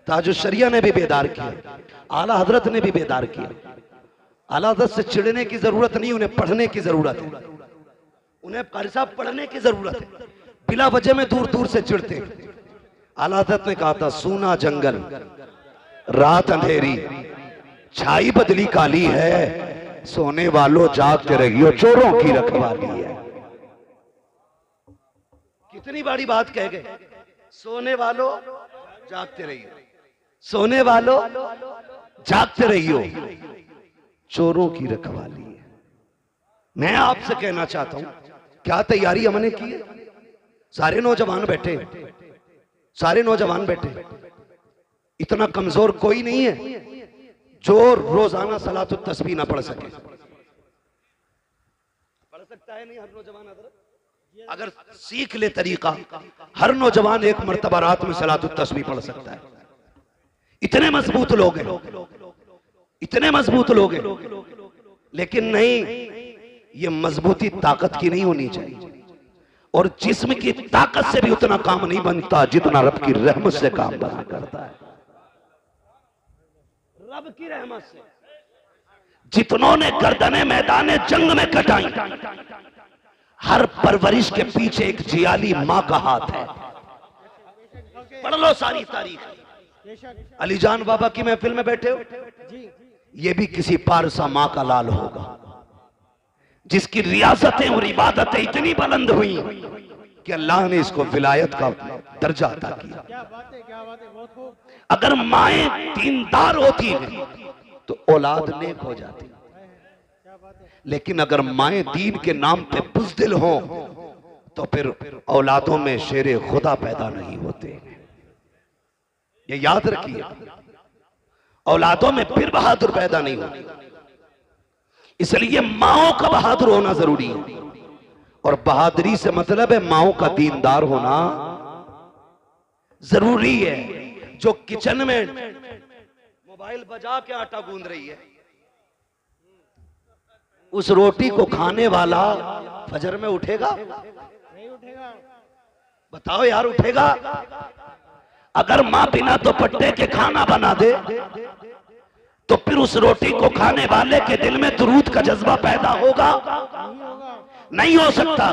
C: ताजुश शरिया ने भी बेदार किया, आला हजरत ने भी बेदार किया। आला हजरत से चिढ़ने की जरूरत नहीं, उन्हें पढ़ने की जरूरत है। उन्हें कारी साहब पढ़ने की जरूरत है, बिला वजह में दूर दूर से चिढ़ते। आला हजरत ने कहा था सूना जंगल, रात अंधेरी, छाई बदली काली है, सोने वालों जागते रहियो, चोरों की रखवाली है। कितनी बड़ी बात कह गए, सोने वालों जागते रहियो, सोने वालों जागते रहियो, चोरों की रखवाली है। मैं आपसे कहना चाहता हूं, क्या तैयारी हमने की है? सारे नौजवान बैठे, सारे नौजवान बैठे, इतना कमजोर कोई नहीं है जो रोजाना सलातुत तस्बीह ना पढ़ सके। पढ़ सकता है नहीं हर नौजवान? अगर सीख ले तरीका, हर नौजवान एक मर्तबा रात में सलातुत तस्बीह पढ़ सकता है। इतने मजबूत लोग हैं, इतने मजबूत लोग हैं। लेकिन नहीं, ये मजबूती ताकत की नहीं होनी चाहिए, और जिस्म की ताकत से भी उतना काम नहीं बनता जितना रब की रहमत से काम बना करता है। रब की रहमत से जितनों ने गर्दनें मैदाने जंग में कटाई, हर परवरिश के पीछे एक जियाली मां का हाथ है। पढ़ लो सारी तारीख। अलीजान बाबा की महफिल में बैठे हो, ये भी किसी पारसा मां का लाल होगा, जिसकी रियासतें और इबादतें इतनी बुलंद हुई कि अल्लाह ने इसको विलायत का दर्जा अता किया। अगर माएं दीनदार होती हैं तो औलाद नेक हो जाती, लेकिन अगर माएं दीन के नाम पे बुज़दिल हो तो फिर औलादों में शेरे खुदा पैदा नहीं होते। ये याद रखिए, औलादों में फिर बहादुर पैदा नहीं होती। इसलिए माओ का बहादुर होना जरूरी है, और बहादुरी से मतलब है माओ का दीनदार होना जरूरी है। जो किचन में मोबाइल बजा के आटा गूंद रही है, उस रोटी को खाने वाला फजर में उठेगा? नहीं उठेगा। बताओ यार, उठेगा? अगर मां बिना दुपट्टे के खाना बना दे तो फिर उस रोटी को खाने वाले के दिल में दुरूद का जज्बा पैदा होगा? नहीं हो सकता।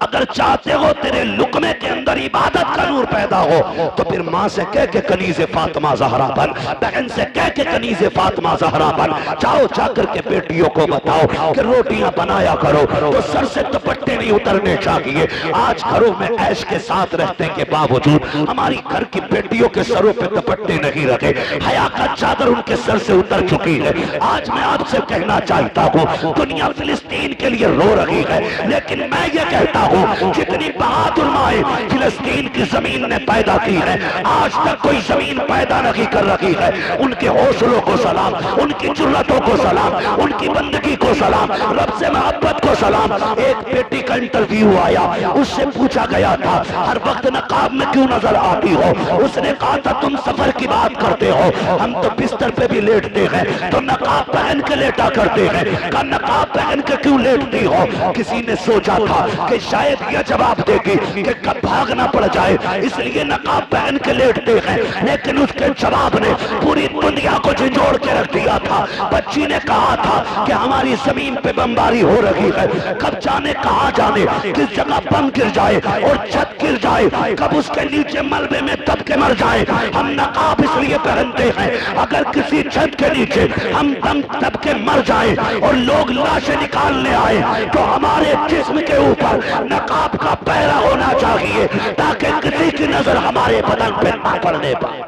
C: अगर चाहते हो तेरे लुकमे के अंदर इबादत का नूर पैदा हो तो फिर माँ से कह के कनीज़े फातिमा ज़हरा बन, बहन से कह के कनीज़े फातिमा ज़हरा बन। जाओ जाकर के बेटियों को बताओ कि रोटियां बनाया करो तो सर से दुपट्टे नहीं उतरने चाहिए। आज घरों में ऐश के साथ रहने के बावजूद हमारी घर की बेटियों के सरों पे दुपट्टे नहीं रखे, हया का चादर उनके सर से उतर चुकी है। आज मैं आपसे कहना चाहता हूँ, दुनिया फिलिस्तीन के लिए रो रही है, लेकिन मैं ये कहता हूँ जितनी बहादुर माएं फिलिस्तीन की जमीन ने पैदा की है, आज तक कोई जमीन पैदा नहीं कर रही है। उनके हौसलों को सलाम, उनकी जुर्रतों को सलाम, उनकी बंदगी को सलाम, रब से मोहब्बत को सलाम। एक बेटी का इंटरव्यू आया, उससे पूछा गया था हर वक्त नकाब में क्यों नजर आती हो? उसने कहा था तुम सफर की बात करते हो, हम तो बिस्तर पे भी लेटते हैं तो नकाब पहन के लेटा करते हैं। का नकाब पहन के क्यों लेटती हो? किसी ने सोचा था कि शायद यह जवाब देगी कि कब भागना पड़ जाए इसलिए नकाब पहन के लेटते हैं, लेकिन उसके जवाब ने पूरी दुनिया को झंझोड़ के रख दिया था। बच्ची ने कहा था कि हमारी जमीन पे बमबारी हो रही है, कब जाने कहां जाने किस जगह बम गिर जाए और छत गिर जाए, कब उसके नीचे मलबे में दब के मर जाए। हम नकाब इसलिए पहनते हैं अगर किसी छत के नीचे हम दम दब के मर जाए और लोग लाशें निकालने आए तो हमारे जिस्म के ऊपर नकाब का पहरा होना चाहिए ताकि किसी की नजर हमारे बदन पे ना पड़ने पाए।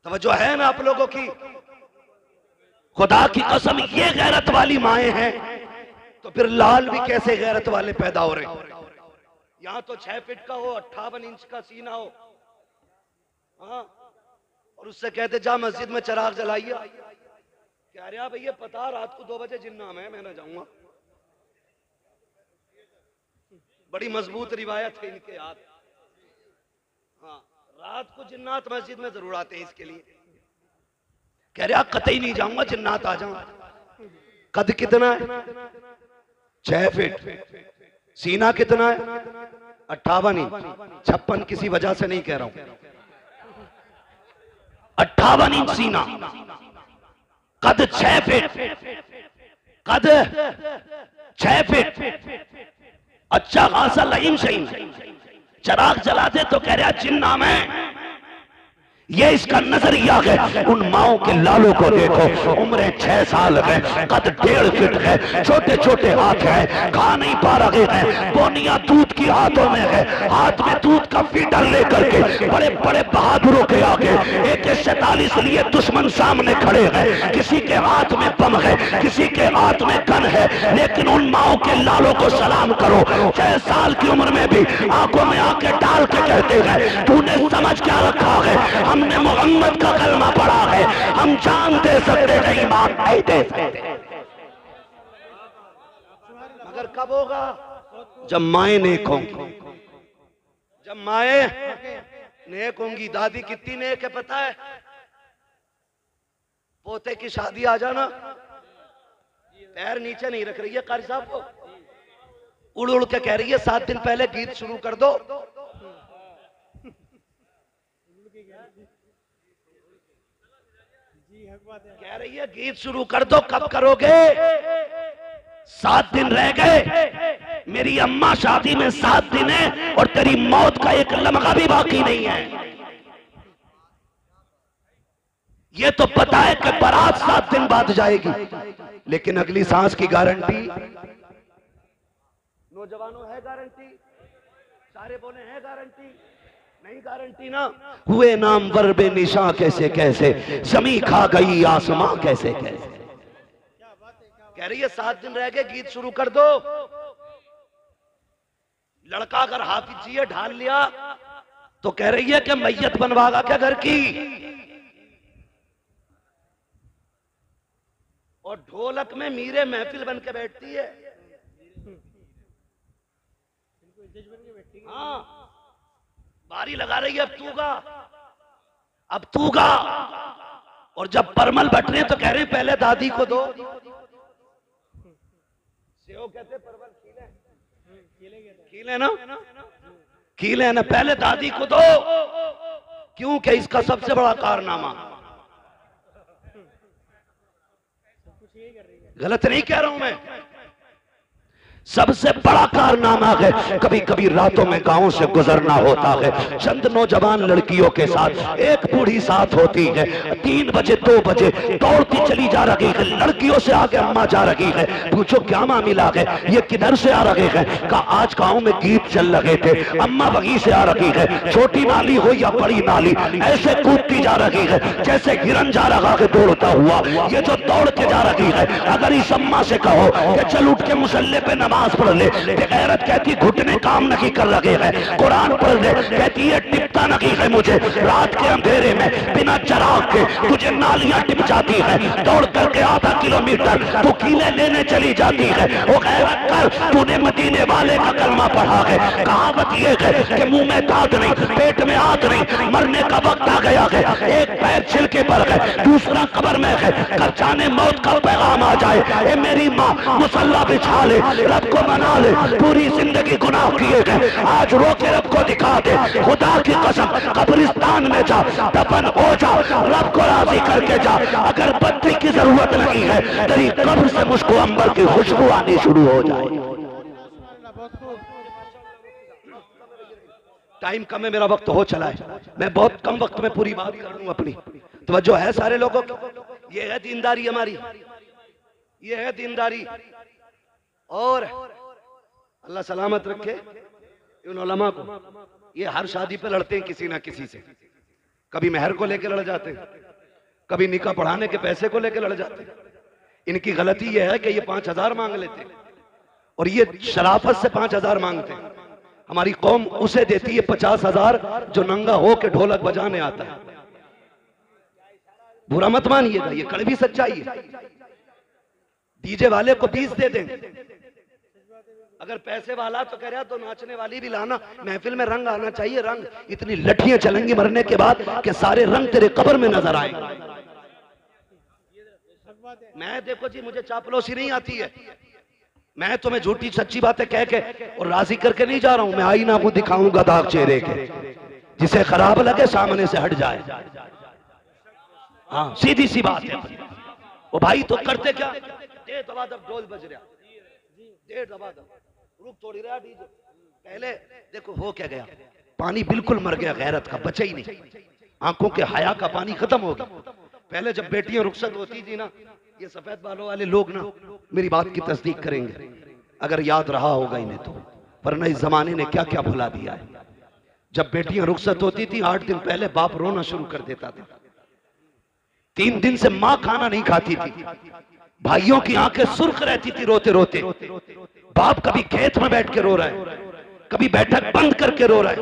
C: तवज्जो है ना आप लोगों की? खुदा की कसम ये गैरत वाली माएं हैं तो फिर लाल भी कैसे गैरत वाले पैदा हो रहे हैं। यहां तो 6 फीट का हो, 58 इंच का सीना हो, हाँ, और उससे कहते जा मस्जिद में चिराग जलाइए। कह रहे भैया पता रात को 2 बजे जिन्ना में मैं ना जाऊंगा। बड़ी मजबूत रिवायत है इनके याद। हाँ, रात को जिन्नात मस्जिद में जरूर आते हैं इसके लिए। कह रहे कतई नहीं जाऊंगा, जिन्नात आ जाऊं। कद कितना है? 6 फीट। सीना कितना है? 58 इंच। 56 किसी वजह से नहीं कह रहा हूं, 58 इंच सीना, कद 6 फीट, कद 6 फीट। अच्छा खासा लईम शहीन, चिराग जला दे तो कह रहा जिन्ना में। ये इसका नजरिया है। उन माओं के लालों को देखो, उम्रें 6 साल है, कद 1.5 फीट है, छोटे छोटे हाथ हैं, खा नहीं पा रहे हैं, बोनियां दूध की हाथों में है, हाथ में दूध का फीडर लेकर के बड़े बड़े बहादुरों के आगे AK-47 लिए दुश्मन सामने खड़े हैं। किसी के हाथ में बम है, किसी के हाथ में गन है, लेकिन उन माओं के लालों को सलाम करो। 6 साल की उम्र में भी आंखों में आंखें डाल के कहते हैं तूने समझ क्या रखा है, हमने मोहम्मद का कलमा पढ़ा है, हम जान दे सकते हैं, ईमान नहीं दे सकते। मगर कब होगा? जब माएं नेक होंगी। जब माएं नेक होंगी। दादी कितनी नेक है पता है? पोते की शादी आ जाना, पैर नीचे नहीं रख रही है कारी साहब को, उड़ उड़ के कह रही है 7 दिन पहले गीत शुरू कर दो। कह रही है गीत शुरू कर दो, कब करोगे? 7 दिन रह गए, मेरी अम्मा शादी में 7 दिन है और तेरी मौत का एक लम्हा भी बाकी नहीं है। ये तो पता है कि बारात 7 दिन बाद जाएगी, लेकिन अगली सांस की गारंटी नौजवानों है गारंटी? सारे बोले है गारंटी? नहीं गारंटी ना। हुए नाम वर बेनिशां कैसे कैसे, जमी खा गई आसमां कैसे कैसे। कह रही है 7 दिन रह गए, गीत शुरू कर दो। लड़का अगर हाफिजिए ढाल लिया तो कह रही है कि मैयत बनवागा क्या घर की। और ढोलक में मीरे महफिल बन के बैठती है। हाँ, बारी लगा रही है अब तू गा। और जब परमल बट रहे तो कह रहे हैं पहले दादी को दो। सेव कहते परमल खीले ना, खीले ना, पहले दादी को दो। क्योंकि इसका सबसे बड़ा कारनामा, गलत नहीं कह रहा हूं मैं, सबसे बड़ा कारनामा है। कभी कभी रातों में गांव से गुजरना होता है, चंद नौजवान लड़कियों के साथ, एक बूढ़ी साथ होती है। 3 बजे 2 बजे दौड़ती चली जा रही है, लड़कियों से आगे अम्मा जा रही है। पूछो क्या मामला है, ये किधर से आ रहे हैं? कहा आज गांव में गीत चल रहे थे, अम्मा वहीं से आ रही है। छोटी नाली हो या बड़ी नाली, ऐसे कूदती जा रही है जैसे हिरन जा रहा है दौड़ता हुआ। ये जो दौड़ के जा रही है, अगर इस अम्मा से कहो कि चल उठ के मुसल्ले पे नमाज पढ़ ले, बेगैरत कहती घुटने काम नहीं कर रहे हैं। कुरान पढ़ ले, कहती है टिपता लगी है मुझे, रात के अंधेरे में बिना चराग के तुझे नालियां टिप जाती है, दौड़ करके आधा किलोमीटर तू कीले लेने चली जाती है। वो गैरत कर, तूने मदीने वाले का कलमा पढ़ा है। कहावत ये है कि मुंह में दांत नहीं, पेट में हाथ नहीं, मरने का वक्त आ गया है। एक पैर छिलके पर है, दूसरा कब्र में है, कब जाने मौत का पैगाम आ जाए। ए मेरी माँ मुसल्ला बिछा ले, रब को मना ले, पूरी जिंदगी गुनाह किए गए, आज रो के रब को दिखा दे। खुदा की कसम कब्रिस्तान में जा, दफन हो जा, रब को राजी करके जा। अगर बत्ती की जरूरत नहीं है, तेरी कब्र से मुझको अंबर की खुशबू आनी शुरू हो जाए। टाइम कम है, मेरा वक्त हो चला है, मैं बहुत कम वक्त में पूरी बात कर लूं अपनी। तवज्जो है सारे लोगों को? ये है दीनदारी हमारी, ये है दीनदारी। और अल्लाह सलामत रखे इन उलमा को। ये हर शादी पे लड़ते हैं किसी ना किसी से, कभी मेहर को लेकर लड़ जाते हैं, कभी निकाह पढ़ाने के पैसे को लेकर लड़ जाते हैं। इनकी गलती यह है कि ये 5,000 मांग लेते हैं और ये शराफत से 5,000 मांगते हैं। हमारी कौम उसे देती है 50,000 जो नंगा हो के ढोलक बजाने आता है। बुरा मत मानिएगा, ये कड़वी सच्चाई है। डीजे वाले को 20 दे देंगे, अगर पैसे वाला तो कह रहा तो नाचने वाली भी लाना, महफिल में रंग आना चाहिए। रंग इतनी लठियां चलेंगी मरने के बाद कि सारे रंग तेरे कब्र में नजर आएंगे। मैं देखो जी, मुझे चापलूसी नहीं आती है, मैं तुम्हें झूठी सच्ची बातें कह के और राजी करके नहीं जा रहा हूं। मैं आईना को दिखाऊंगा दाग चेहरे के, जिसे खराब लगे सामने से हट जाए। हाँ, सीधी सी बात है। वो भाई तो करते क्या, दे दबा दब ढोल बज रहा, दे दबा दब, रुक थोड़ी रहा डीजे। पहले देखो हो क्या गया, पानी बिल्कुल मर गया, गैरत का बचा ही नहीं, आंखों के हया का पानी खत्म हो गया। पहले जब बेटियां रुखसत होती थी ना, ये सफेद बालों वाले लोग ना मेरी बात की तस्दीक करेंगे अगर याद रहा होगा इन्हें तो, वरना इस जमाने ने क्या क्या भुला दिया है। जब बेटियां रुखसत होती थी 8 दिन पहले बाप रोना शुरू कर देता था। 3 दिन से मां खाना नहीं खाती थी, भाइयों की आंखें सुर्ख रहती थी रोते रोते। बाप कभी खेत में बैठ के रो रहा है, कभी बैठक बंद करके रो रहा है,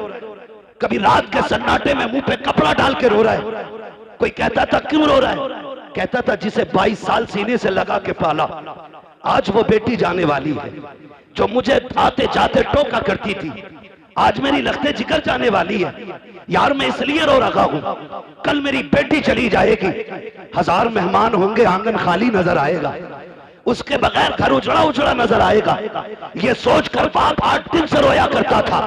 C: कभी रात के सन्नाटे में मुंह पे कपड़ा डाल के रो रहा है। कोई कहता था क्यों रो रहा है, कहता था जिसे 22 साल सीने से लगा के पाला, आज वो बेटी जाने वाली है। जो मुझे आते जाते टोका करती थी, आज मेरी लखते जिगर जाने वाली है। यार मैं इसलिए रो रहा हूं, कल मेरी बेटी चली जाएगी, 1000 मेहमान होंगे, आंगन खाली नजर आएगा, उसके बगैर घर उजड़ा उजड़ा नजर आएगा। ये सोचकर बाप 8 दिन से रोया करता था।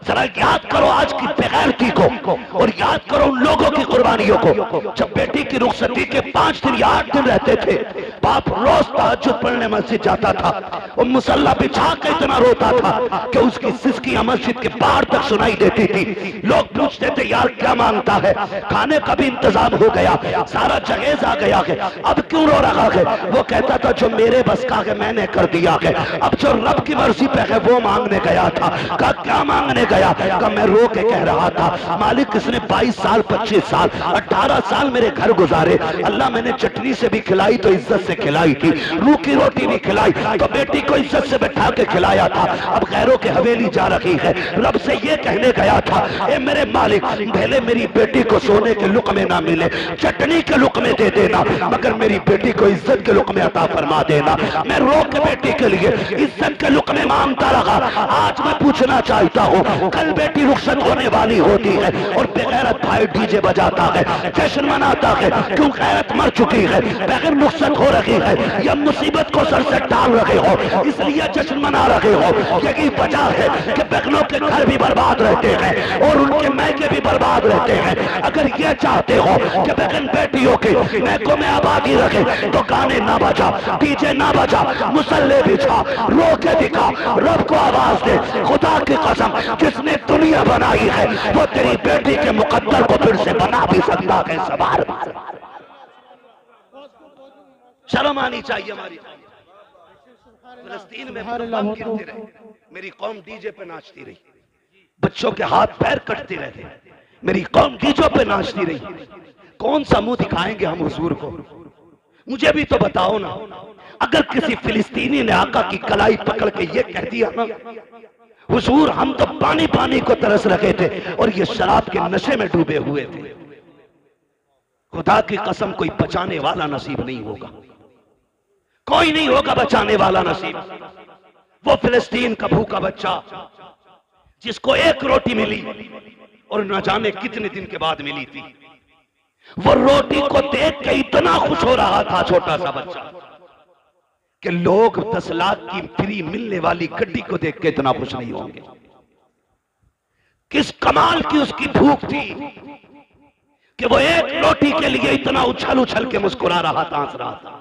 C: जरा याद करो आज की बेगैरती को और याद करो उन लोगों की कुर्बानियों को। जब बेटी की रुखसती के 5 दिन या 8 दिन रहते थे, बाप रोज तहज्जुद पढ़ने मस्जिद जाता था और मुसल्ला बिछा के इतना रोता था कि उसकी सिसकियां मस्जिद के बाहर तक सुनाई देती थी। लोग पूछते थे यार क्या मांगता है, खाने का भी इंतजाम हो गया, सारा जहेज आ गया है, अब क्यों रो रहा है। वो कहता था जो मेरे बस का है मैंने कर दिया है, अब जो रब की मर्जी पे है वो मांगने गया था। कहा क्या मांगने गया, कहा मैं रो के कह रहा था मालिक किसने 22 साल 25 साल 18 साल मेरे घर गुजारे, अल्लाह मैंने चटनी से भी खिलाई तो इज्जत से खिलाई थी, रूखी रोटी भी खिलाई तो बेटी को इज्जत से बैठा के खिलाया था, अब गैरों के हवेली जा रही है। रब से ये कहने गया था ए मेरे मालिक पहले मेरी बेटी को सोने के लुक़मे ना मिले, चटनी के लुक़मे दे देना, मगर मेरी बेटी को इज्जत के लुक़मे अता फरमा देना। मैं रो के बेटी के लिए इज्जत के लुक़मे मांगता रहा। आज मैं पूछना चाहता हूँ कल बेटी रुखसत होने वाली होती है और बेगैरत भाई डीजे बजाता है, जश्न मनाता है, क्यों गैरत मर चुकी है, बगैर रुखसत हो रही है, या मुसीबत को सर से डाल रहे हो इसलिए जश्न मना रहे हो। यही वजह है कि बहनों के घर भी बर्बाद रहते हैं और उनके मैके भी बर्बाद रहते हैं। अगर ये चाहते हो कि बहन बेटियों के मैकों में आबादी रखे तो गाने ना बजा, डीजे ना बजा, मुसल्ले बिछा, रो के दिखा, रब को आवाज दे। खुदा की कसम जिसने दुनिया बनाई है वो तेरी बेटी के मुकद्दर को फिर से बना भी सकता है। सवार शर्म आनी चाहिए हमारी। फलस्तीन में बम गिरते रहे, मेरी कौम डीजे पे नाचती रही, बच्चों के हाथ पैर कटते रहे, मेरी कौम डीजों पे नाचती रही। कौन सा मुंह दिखाएंगे हम हुजूर को, मुझे भी तो बताओ ना। अगर किसी फिलिस्तीनी ने आका की कलाई पकड़ के ये कह दिया ना हुजूर हम तो पानी पानी को तरस रखे थे और ये शराब के नशे में डूबे हुए थे। खुदा की कसम कोई बचाने वाला नसीब नहीं होगा, कोई नहीं होगा बचाने वाला नसीब। वो फिलिस्तीन का भूखा बच्चा जिसको एक रोटी मिली और न जाने कितने दिन के बाद मिली थी, वो रोटी को देख के इतना खुश हो रहा था छोटा सा बच्चा कि लोग 10 लाख की फ्री मिलने वाली गड्डी को देख के इतना खुश नहीं होंगे। किस कमाल की उसकी भूख थी कि वो एक रोटी के लिए इतना उछल उछल के मुस्कुरा रहा था, हंस रहा था,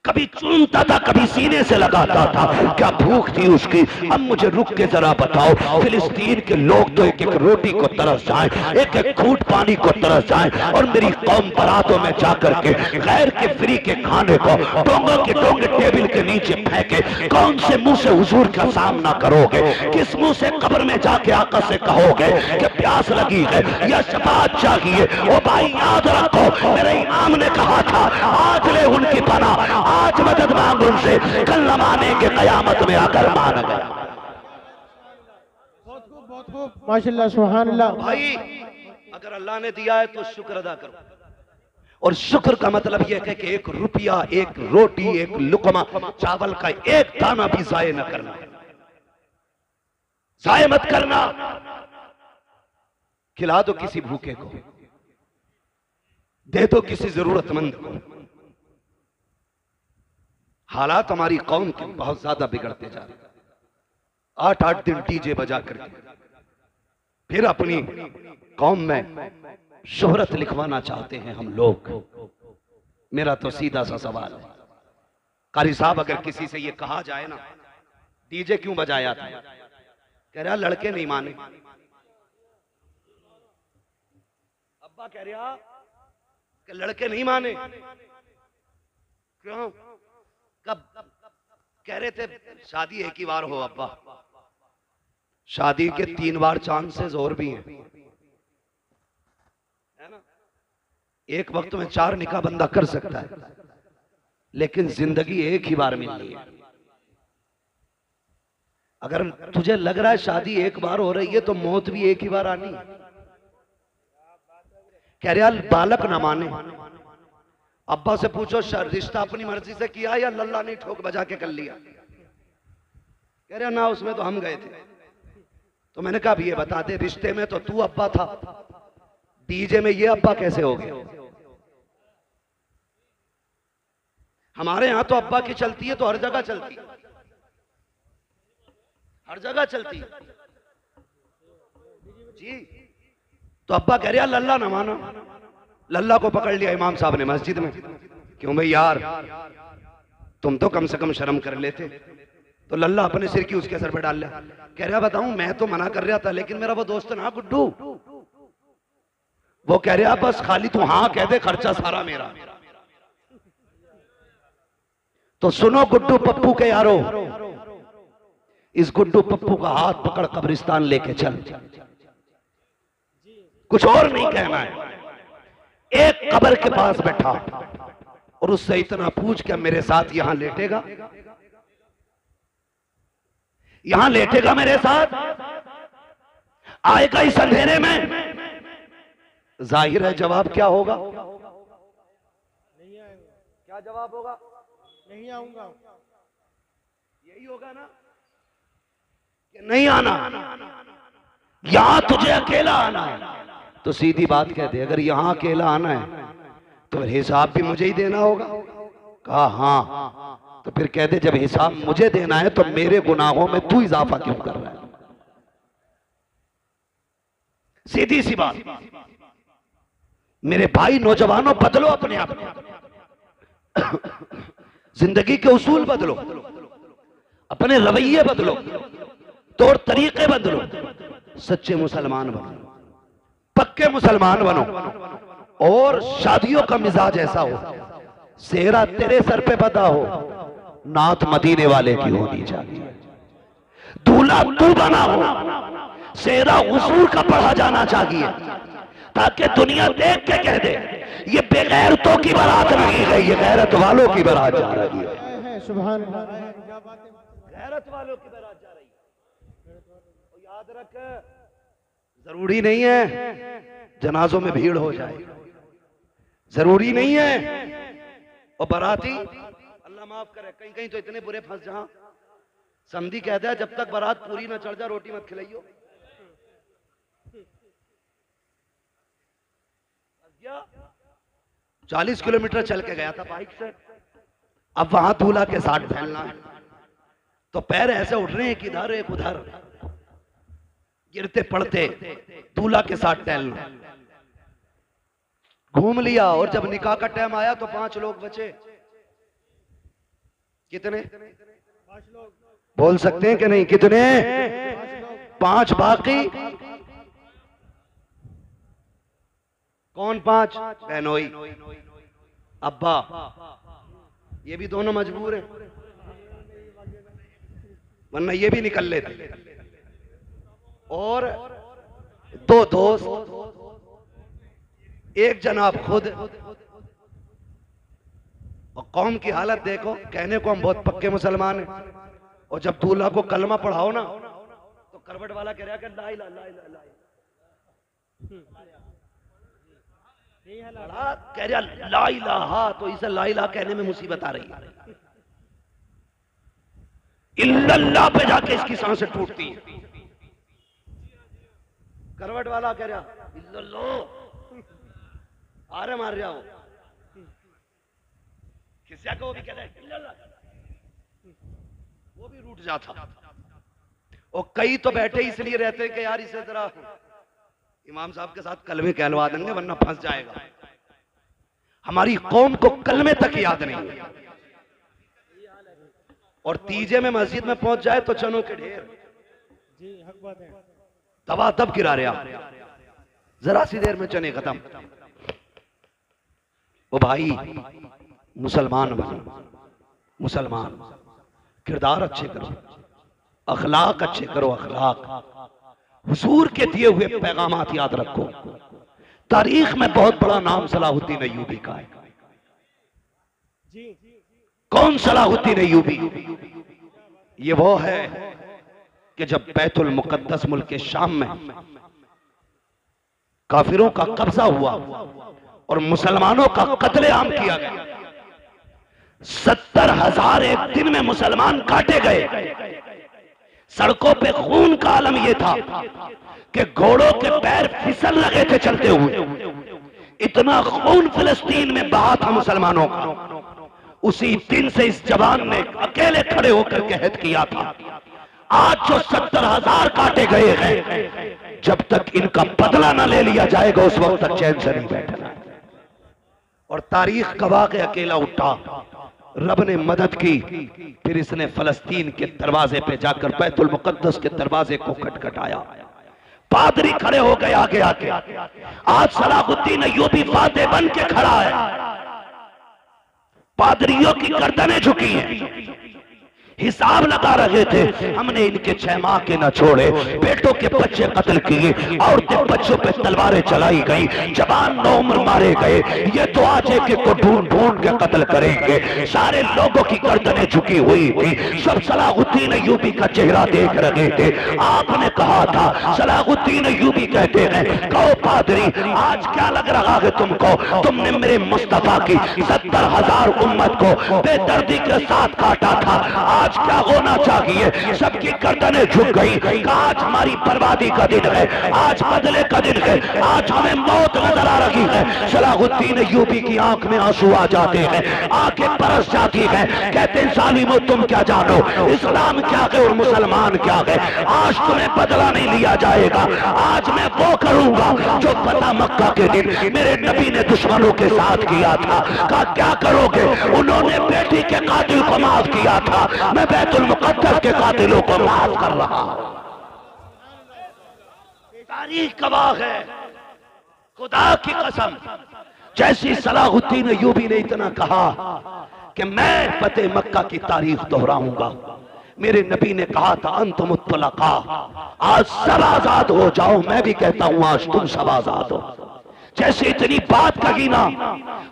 C: कभी चूमता था कभी सीने से लगाता था। क्या भूख थी उसकी। अब मुझे रुक के जरा बताओ, फिलिस्तीन के लोग तो एक एक रोटी को तरस जाएं, एक एक घूंट पानी को तरस जाएं, और मेरी कौम बारातों में जाकर के गैर के फ्री के खाने को डोंगों के डोंगे टेबल के नीचे फेंके। कौन से मुंह से हुजूर का सामना करोगे? किस मुंह से कब्र में जाके आका से कहोगे कि प्यास लगी है या शफाअत चाहिए? ओ भाई याद रखो, मेरे इमाम ने कहा था आज ले उनकी पनाह, आज मदद मांग उनसे, कल न माने के कयामत में आकर मान गया।
B: बहुत खूब माशाल्लाह सुभान अल्लाह।
C: भाई अगर अल्लाह ने दिया है तो शुक्र अदा करो, और शुक्र का मतलब यह है कि एक रुपया, एक रोटी, एक लुकमा चावल का एक दाना भी जाये न करना, जाये मत करना। खिला दो किसी भूखे को, दे दो किसी जरूरतमंद को। हालात हमारी कौम के बहुत ज्यादा बिगड़ते जा रहे हैं। 8-8 दिन डीजे बजा करके फिर अपनी कौम में शोहरत लिखवाना चाहते हैं हम लोग। मेरा तो सीधा सा सवाल है, कारी साहब अगर किसी से ये कहा जाए ना डीजे क्यों बजाया था, कह रहा लड़के नहीं माने। अब्बा कह रहा कि लड़के नहीं माने, क्यों? कब कह रहे थे शादी एक ही बार हो अब्बा, शादी के 3 बार चांसेस और भी हैं, है ना? एक वक्त में 4 निकाह बंदा कर सकता है, लेकिन जिंदगी एक ही बार मिलनी है। अगर तुझे लग रहा है शादी एक बार हो रही है तो मौत भी एक ही बार आनी। कह रहा बालक ना माने। अब्बा से पूछो रिश्ता अपनी मर्जी से किया या लल्ला ने ठोक बजा के कर लिया? कह रहा ना, उसमें तो हम गए थे। तो मैंने कहा ये बता दे, रिश्ते में तो तू अब्बा था, डीजे में ये अब्बा कैसे हो गए? हमारे यहां तो अब्बा की चलती है तो हर जगह चलती है, हर जगह चलती है जी। तो अब्बा कह रहा लल्ला ना मानो। लल्ला को पकड़ लिया इमाम साहब ने मस्जिद में। क्यों भाई यार, तुम तो कम से कम शर्म कर लेते। तो लल्ला अपने सिर की उसके सर पे डाल लिया। कह रहा बताऊं, मैं तो मना कर रहा था, लेकिन मेरा वो दोस्त ना गुड्डू, वो कह रहा बस खाली तू हाँ कह दे, खर्चा सारा मेरा। तो सुनो गुड्डू पप्पू के यारो, इस गुड्डू पप्पू का हाथ पकड़ कब्रिस्तान लेके चल, कुछ और नहीं कहना है। एक कब्र के पास बैठा और उससे इतना पूछ के मेरे साथ यहां लेटेगा, यहां लेटेगा मेरे साथ, आएगा इस अंधेरे में? जाहिर है जवाब क्या होगा?
B: नहीं आएगा।
C: क्या जवाब होगा?
B: नहीं आऊंगा।
C: यही होगा ना कि नहीं आना, यहां तुझे अकेला आना है। तो सीधी बात कह दे, अगर यहां अकेला आना है तो फिर हिसाब भी मुझे ही देना होगा। कहा हाँ, तो फिर कह दे जब हिसाब मुझे देना है तो मेरे गुनाहों में तू इजाफा क्यों कर रहा है? सीधी सी बात। मेरे भाई नौजवानों, बदलो अपने आप, जिंदगी के उसूल बदलो, अपने रवैये बदलो, तौर तरीके बदलो, सच्चे मुसलमान बनो, पक्के मुसलमान बनो, और शादियों का मिजाज ऐसा हो, सेहरा तेरे सर पे बदा हो, नात मदीने वाले की होनी चाहिए, दूल्हा तू बना हो, सेहरा हुजूर का पढ़ा जाना चाहिए, ताकि दुनिया देख के कह दे ये बेगैरतों की बारात नहीं है, ये गैरत वालों की बारात जा रही है।
B: सुभान अल्लाह।
C: गैरत वालों की बारात जा रही है। याद रख, जरूरी नहीं है जनाजों में भीड़ हो जाए, जरूरी नहीं है। और बाराती अल्लाह माफ करे, कहीं कहीं तो इतने बुरे फंस जहां समधी कहता है जब तक बारात पूरी ना चढ़ जाए रोटी मत खिलाइयो। 40 किलोमीटर चल के गया था बाइक से, अब वहां दूल्हा के साथ फैलना है तो पैर ऐसे उठ रहे हैं कि इधर एक उधर, गिरते पड़ते दूल्हा के साथ टहलना। घूम लिया और जब निकाह का टाइम आया तो 5 लोग बचे। कितने?
B: 5 लोग
C: बोल सकते हैं कि नहीं? कितने? 5 बाकी कौन? 5 बहनोई, अब्बा, ये भी दोनों मजबूर हैं वरना ये भी निकल लेते। और 2 दोस्त, एक जनाब खुद। और कौम की हालत देखो, कहने को हम बहुत पक्के मुसलमान हैं और जब दूल्हा को कलमा पढ़ाओ ना तो करवट वाला कह रहा है ला इला ला इला ला इला, कह रहा ला इलाहा, तो इसे ला इलाहा कहने में मुसीबत आ रही है। इल्लल्लाह पे जाके इसकी सांसें टूटती हैं। करवट वाला कह रहा इल्लल्लाह, आरे मार रहा हो किसी को भी कह रहा है इल्लल्लाह, वो भी रूठ जाता। और कई तो बैठे इसलिए रहते हैं कि यार इसे जरा इमाम साहब के साथ कलमे कहलवा देंगे वरना फंस जाएगा। हमारी कौम को कलमे तक याद नहीं है और तीजे में मस्जिद में पहुंच जाए तो चनों के ढेर
B: जी, हक बात है।
C: दबा दब गिरा रहे आप, जरा सी देर में चने खत्म। वो भाई मुसलमान बनो, मुसलमान किरदार अच्छे करो, अखलाक अच्छे करो, अखलाक हुजूर के दिए हुए पैगामात याद रखो। तारीख में बहुत बड़ा नाम सलाहुद्दीन अय्यूबी का है। कौन सलाहुद्दीन अय्यूबी? ये वो है कि जब बैतुल मुकद्दस मुल्क शाम में काफिरों का कब्जा हुआ और मुसलमानों का कत्लेआम किया गया, 70,000 एक दिन में मुसलमान काटे गए। सड़कों पे खून का आलम यह था कि घोड़ों के पैर फिसल लगे थे चलते हुए। इतना खून फिलिस्तीन में बहा था मुसलमानों का। उसी दिन से इस जवान ने अकेले खड़े होकर कहत किया था, आज जो 70,000 काटे गए हैं, जब तक इनका बदला न ले लिया जाएगा उस वक्त तक चैन से नहीं बैठना। और तारीख गवाह के अकेला उठा, रब ने मदद की, फिर इसने फलस्तीन के दरवाजे पे जाकर बैतुल मुकद्दस के दरवाजे को खटखटाया। पादरी खड़े हो गए आगे आके। आज सलाहुद्दीन अय्यूबी फातेह बन के खड़ा है। पादरियों की गर्दनें झुकी हैं, हिसाब लगा रहे थे, हमने इनके 6 माह के न छोड़े, बेटों के बच्चे कत्ल किए, औरतें बच्चों पे तलवारें चलाई गई, जवान नौउम्र मारे गए। ये तो आज एक को ढूंढ ढूंढ के कत्ल करेंगे। सारे लोगों की गर्दनें झुकी हुई थी, सब सलाहुद्दीन अय्यूबी का चेहरा देख रहे थे। आपने कहा था, सलाहुद्दीन अय्यूबी कहते हैं, कहो पादरी आज क्या लग रहा है तुमको? तुमने मेरे मुस्तफा की 70,000 उम्मत को बेदर्दी के साथ काटा था, आज क्या होना चाहिए? सबकी गर्दनें झुक गई। आज हमारी बर्बादी का दिन है, आज बदले का दिन है, आज हमें मौत नजर आ रही है। सलाहुद्दीन अय्यूबी की आंख में आंसू आ जाते हैं, आंखें बरस जाती हैं। कहते हैं जालिमो तुम क्या जानो, इस्लाम क्या है और मुसलमान क्या है। आज तुम्हें बदला नहीं लिया जाएगा। आज मैं वो करूंगा जो फतह मक्का के दिन मेरे नबी ने दुश्मनों के साथ किया था। कहा क्या करोगे? उन्होंने बेटी के कातिल को माफ किया था, मैं बैतुल मुकद्दस के कातिलों को माफ कर रहा हूं। तारीख गवाह है, खुदा की कसम। जैसी सलाहुद्दीन अय्यूबी ने इतना कहा कि मैं फतेह मक्का की तारीख दोहराऊंगा। मेरे नबी ने कहा था अंतुम मुत्तलका, आज सब आजाद हो जाओ। मैं भी कहता हूं आज तुम सब आजाद हो। जैसे इतनी बात कही ना,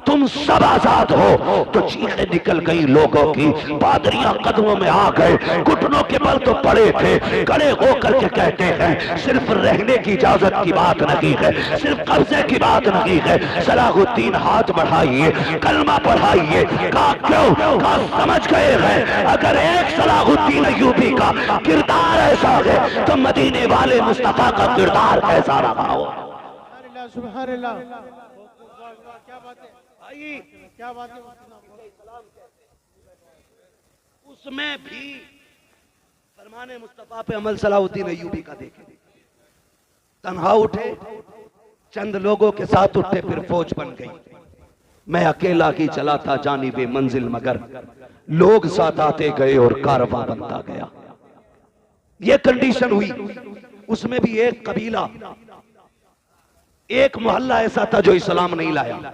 C: तुम सब आजाद हो, तो चीखें निकल गई लोगों की। पादरियां कदमों में आ गए, घुटनों के बल तो पड़े थे, खड़े होकर के कहते हैं सिर्फ रहने की इजाजत की बात नहीं है, सिर्फ कब्जे की बात नहीं है। सलाहुद्दीन हाथ बढ़ाइए, कलमा पढ़ाइए। कहा क्यों? कहा समझ गए हैं अगर एक सलाहुद्दीन अय्यूबी का किरदार ऐसा है तो मदीने वाले मुस्तफा का किरदार कैसा रहा हो।
B: सुभान अल्लाह, क्या बात है भाई, क्या बात है।
C: उसमें भी फरमाने मुस्तफा पे अमल सलाहुद्दीन अय्यूबी का देखे। तन्हा उठे, चंद लोगों के साथ उठे, फिर फौज बन गई। मैं अकेला ही चला था जानिबे मंजिल, मगर लोग साथ आते गए और कारवां बनता गया। ये कंडीशन हुई। उसमें भी एक कबीला, एक मोहल्ला ऐसा था जो इस्लाम नहीं लाया।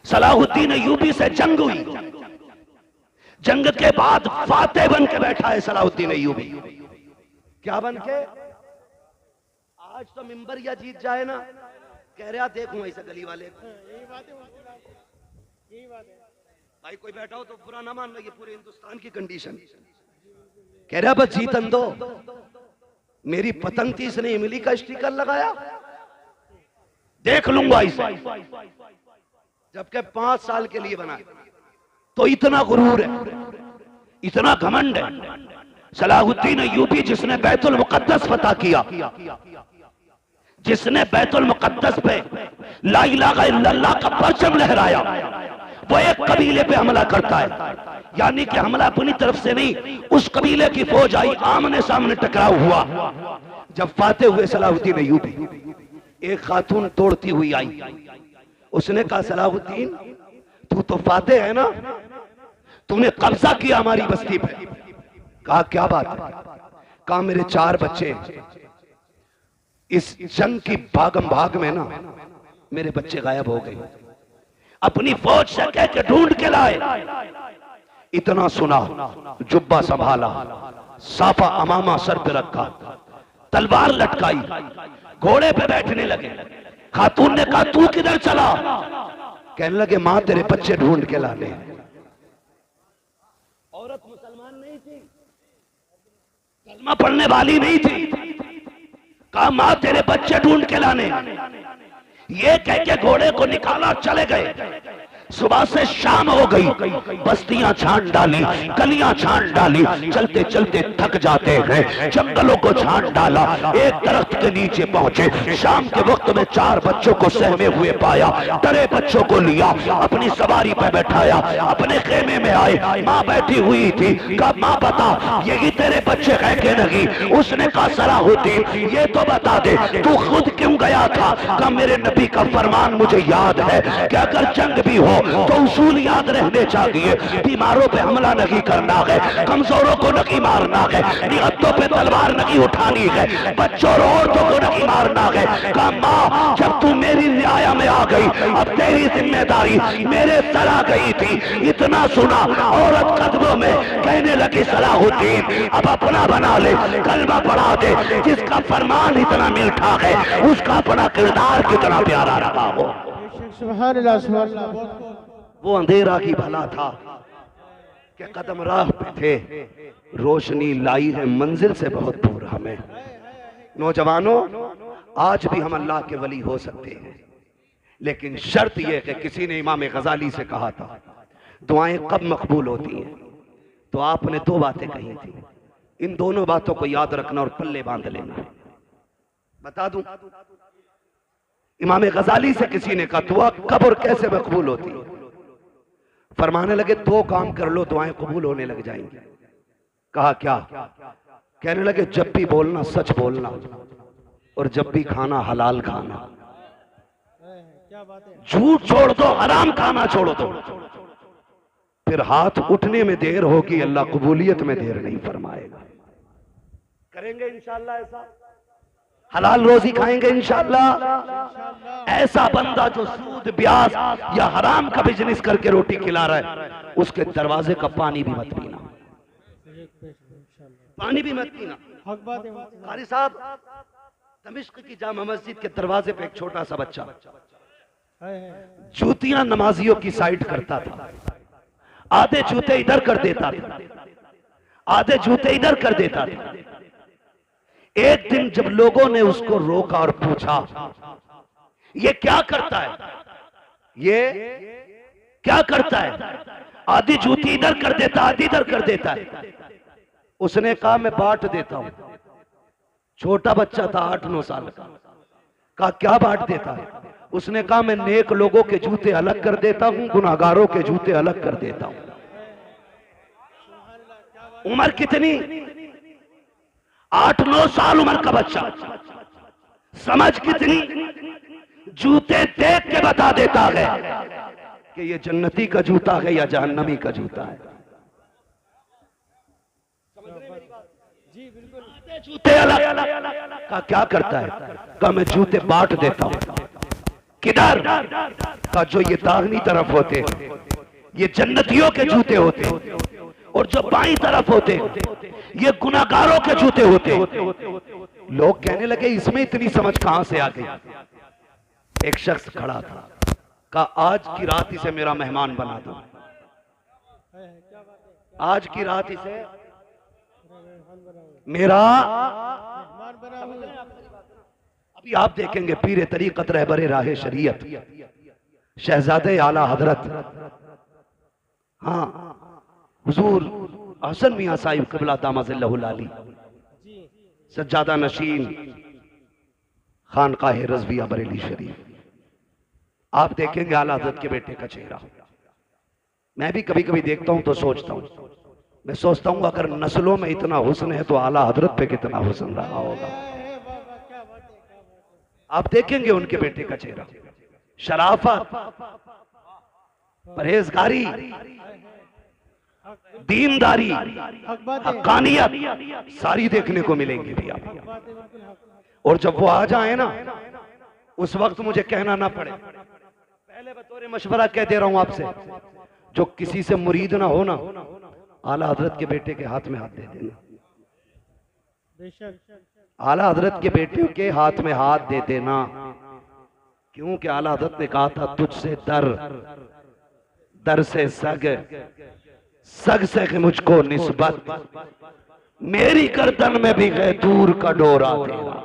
C: सलाहुद्दीन अय्यूबी से जंग हुई। जंग के बाद फातेह बन के बैठा है सलाहुद्दीन अय्यूबी। क्या बन के? आज तो मिंबर या जीत जाए ना, कह रहा देखूं ऐसा गली वाले। यही बात है भाई, कोई बैठा हो तो बुरा ना मान लो, ये पूरे हिंदुस्तान की कंडीशन। कह रहा बस जीतन दो। मेरी पतंग थी, इसने इमली का स्टिकर लगाया, देख लूंगा इसे। जबकि 5 साल के लिए बना। तो इतना गुरूर है, इतना घमंड है। सलाहुद्दीन अय्यूबी जिसने बैतुल मुकद्दस फतह किया, जिसने बैतुल मुकद्दस पे ला इलाहा इल्लल्लाह का परचम लहराया, वो एक कबीले पे हमला करता है। यानी कि हमला अपनी तरफ से नहीं, उस कबीले की फौज आई, आमने सामने टकराव हुआ। जब फाते हुए सलाहुद्दीन अय्यूबी, एक खातून तोड़ती हुई आई। उसने कहा सलाहुद्दीन तू तो फाते है ना, तूने कब्जा किया हमारी बस्ती पे। कहा क्या बात है? कहा मेरे 4 बच्चे, इस जंग की भागम भाग में ना मेरे बच्चे गायब हो गए। अपनी फौज से कह के ढूंढ के लाए। इतना सुना, जुब्बा संभाला, साफा अमामा सर पे रखा, तलवार लटकाई, घोड़े पे बैठने लगे। खातून ने कहा तू किधर चला? कहने लगे मां तेरे बच्चे ढूंढ के लाने। औरत मुसलमान नहीं थी, कलमा पढ़ने वाली नहीं थी। कहा मां तेरे बच्चे ढूंढ के लाने। ये कह के घोड़े को निकाला, चले गए। सुबह से शाम हो गई, बस्तियां छान डाली, गलियां छान डाली, चलते चलते थक जाते हैं, जंगलों को छान डाला। एक दरख्त के नीचे पहुंचे, शाम के वक्त में 4 बच्चों को सहमे हुए पाया। डरे बच्चों को लिया, अपनी सवारी पर बैठाया, अपने खेमे में आए। माँ बैठी हुई थी। कहा माँ बता यही तेरे बच्चे है कि नहीं? उसने कहा सलाहुद्दीन ये तो बता दे तू खुद क्यों गया था? कहा मेरे नबी का फरमान मुझे याद है कि अगर जंग भी हो तो उसूल याद रहने चाहिए। बीमारों पे हमला नहीं करना है, कमजोरों को नहीं मारना है, निहत्तों पे तलवार नहीं उठानी है, बच्चों और औरतों को नहीं मारना है। कहा माँ जब तू मेरी रियाया में आ गई, अब तेरी जिम्मेदारी मेरे सर आ गई थी। इतना सुना, औरत कदमों में कहने लगी सलाहुद्दीन अब अपना बना ले, कलमा पढ़ा दे। जिसका फरमान इतना मीठा है, उसका अपना किरदार कितना प्यारा रहा हो।
B: सुभान अल्लाह, सुभान अल्लाह।
C: वो अंधेरा की भला था कि कदम राह पे थे, रोशनी लाई है मंजिल से बहुत दूर हमें। नौजवानों आज भी हम अल्लाह के वली हो सकते हैं, लेकिन शर्त यह कि किसी ने इमाम गजाली से कहा था दुआएं कब मकबूल होती हैं, तो आपने 2 बातें कही थी। इन दोनों बातों को याद रखना और पल्ले बांध लेना। बता दूं, इमाम गजाली से किसी ने कहा दुआ कब और कैसे मकबूल होती है? फरमाने लगे 2 काम कर लो दुआएं कबूल होने लग जाएंगी। कहा क्या? कहने लगे जब भी बोलना सच बोलना, और जब भी खाना हलाल खाना। झूठ छोड़ दो, हराम खाना छोड़ दो। फिर हाथ उठने में देर होगी, अल्लाह कबूलियत में देर नहीं फरमाएगा। करेंगे इंशाअल्लाह ऐसा? हलाल रोजी खाएंगे इंशाअल्लाह। ऐसा बंदा जो सूद ब्याज या हराम का बिजनेस करके रोटी खिला रहा है, उसके दरवाजे का पानी भी मत पीना, पानी भी मत पीना। कारी साहब दमिश्क की जामा मस्जिद के दरवाजे पे एक छोटा सा बच्चा जूतियां नमाजियों की साइड करता था। आधे जूते इधर कर देता था, आधे जूते इधर कर देता था। एक दिन जब लोगों ने उसको रोका और पूछा ये क्या करता है, ये क्या करता है, आधी जूती इधर कर देता, आधी इधर कर देता है। उसने कहा मैं बांट देता हूं। छोटा बच्चा था 8-9 साल का। कहा क्या बांट देता है? उसने कहा मैं नेक लोगों के जूते अलग कर देता हूं, गुनाहगारों के जूते अलग कर देता हूं। उम्र कितनी? 8-9 साल उम्र का बच्चा। समझ कितनी? जूते देख के बता देता है कि ये जन्नती का जूता है या जहन्नमी का जूता है। जूते अलग। का क्या करता है? का मैं जूते बांट देता हूं। किधर? का जो ये दाहिनी तरफ होते ये जन्नतियों के जूते होते, और जो बाईं तरफ होते ये गुनाहगारों के जूते होते। लोग कहने लगे इसमें इतनी समझ कहां से आ गई। एक शख्स खड़ा था, कहा आज की रात इसे मेरा मेहमान बना दो, आज की रात इसे मेरा। अभी आप देखेंगे पीरे तरीकत रहबरे राहे शरीयत शहजादे आला हजरत, हाँ हुजूर हसन मियां साहिब क़िबला दामज़िल्लहुल आली, सज्जादा नशीन खानकाह रज़विया बरेली शरीफ। आप देखेंगे आला हजरत के बेटे का चेहरा। मैं भी कभी कभी देखता हूं तो सोचता हूं, मैं सोचता हूं अगर नस्लों में इतना हुस्न है तो आला हजरत पे कितना हुस्न रहा होगा। आप देखेंगे उनके बेटे का चेहरा, शराफत, परहेजगारी, दीनदारी, हक्कानियत सारी देखने को मिलेंगी भी आप। और जब वो आ जाए ना उस वक्त मुझे कहना ना पड़े, पहले बतौर मशवरा कह दे रहा हूं आपसे, जो किसी से मुरीद ना हो ना, आला हजरत के बेटे के हाथ में हाथ दे देना। आला हजरत के बेटे के हाथ में हाथ दे देना, क्योंकि आला हजरत ने कहा था तुझसे दर, दर से सग, सग से मुझको निस्बत, मेरी गर्दन में भी है दूर का डोरा तेरा,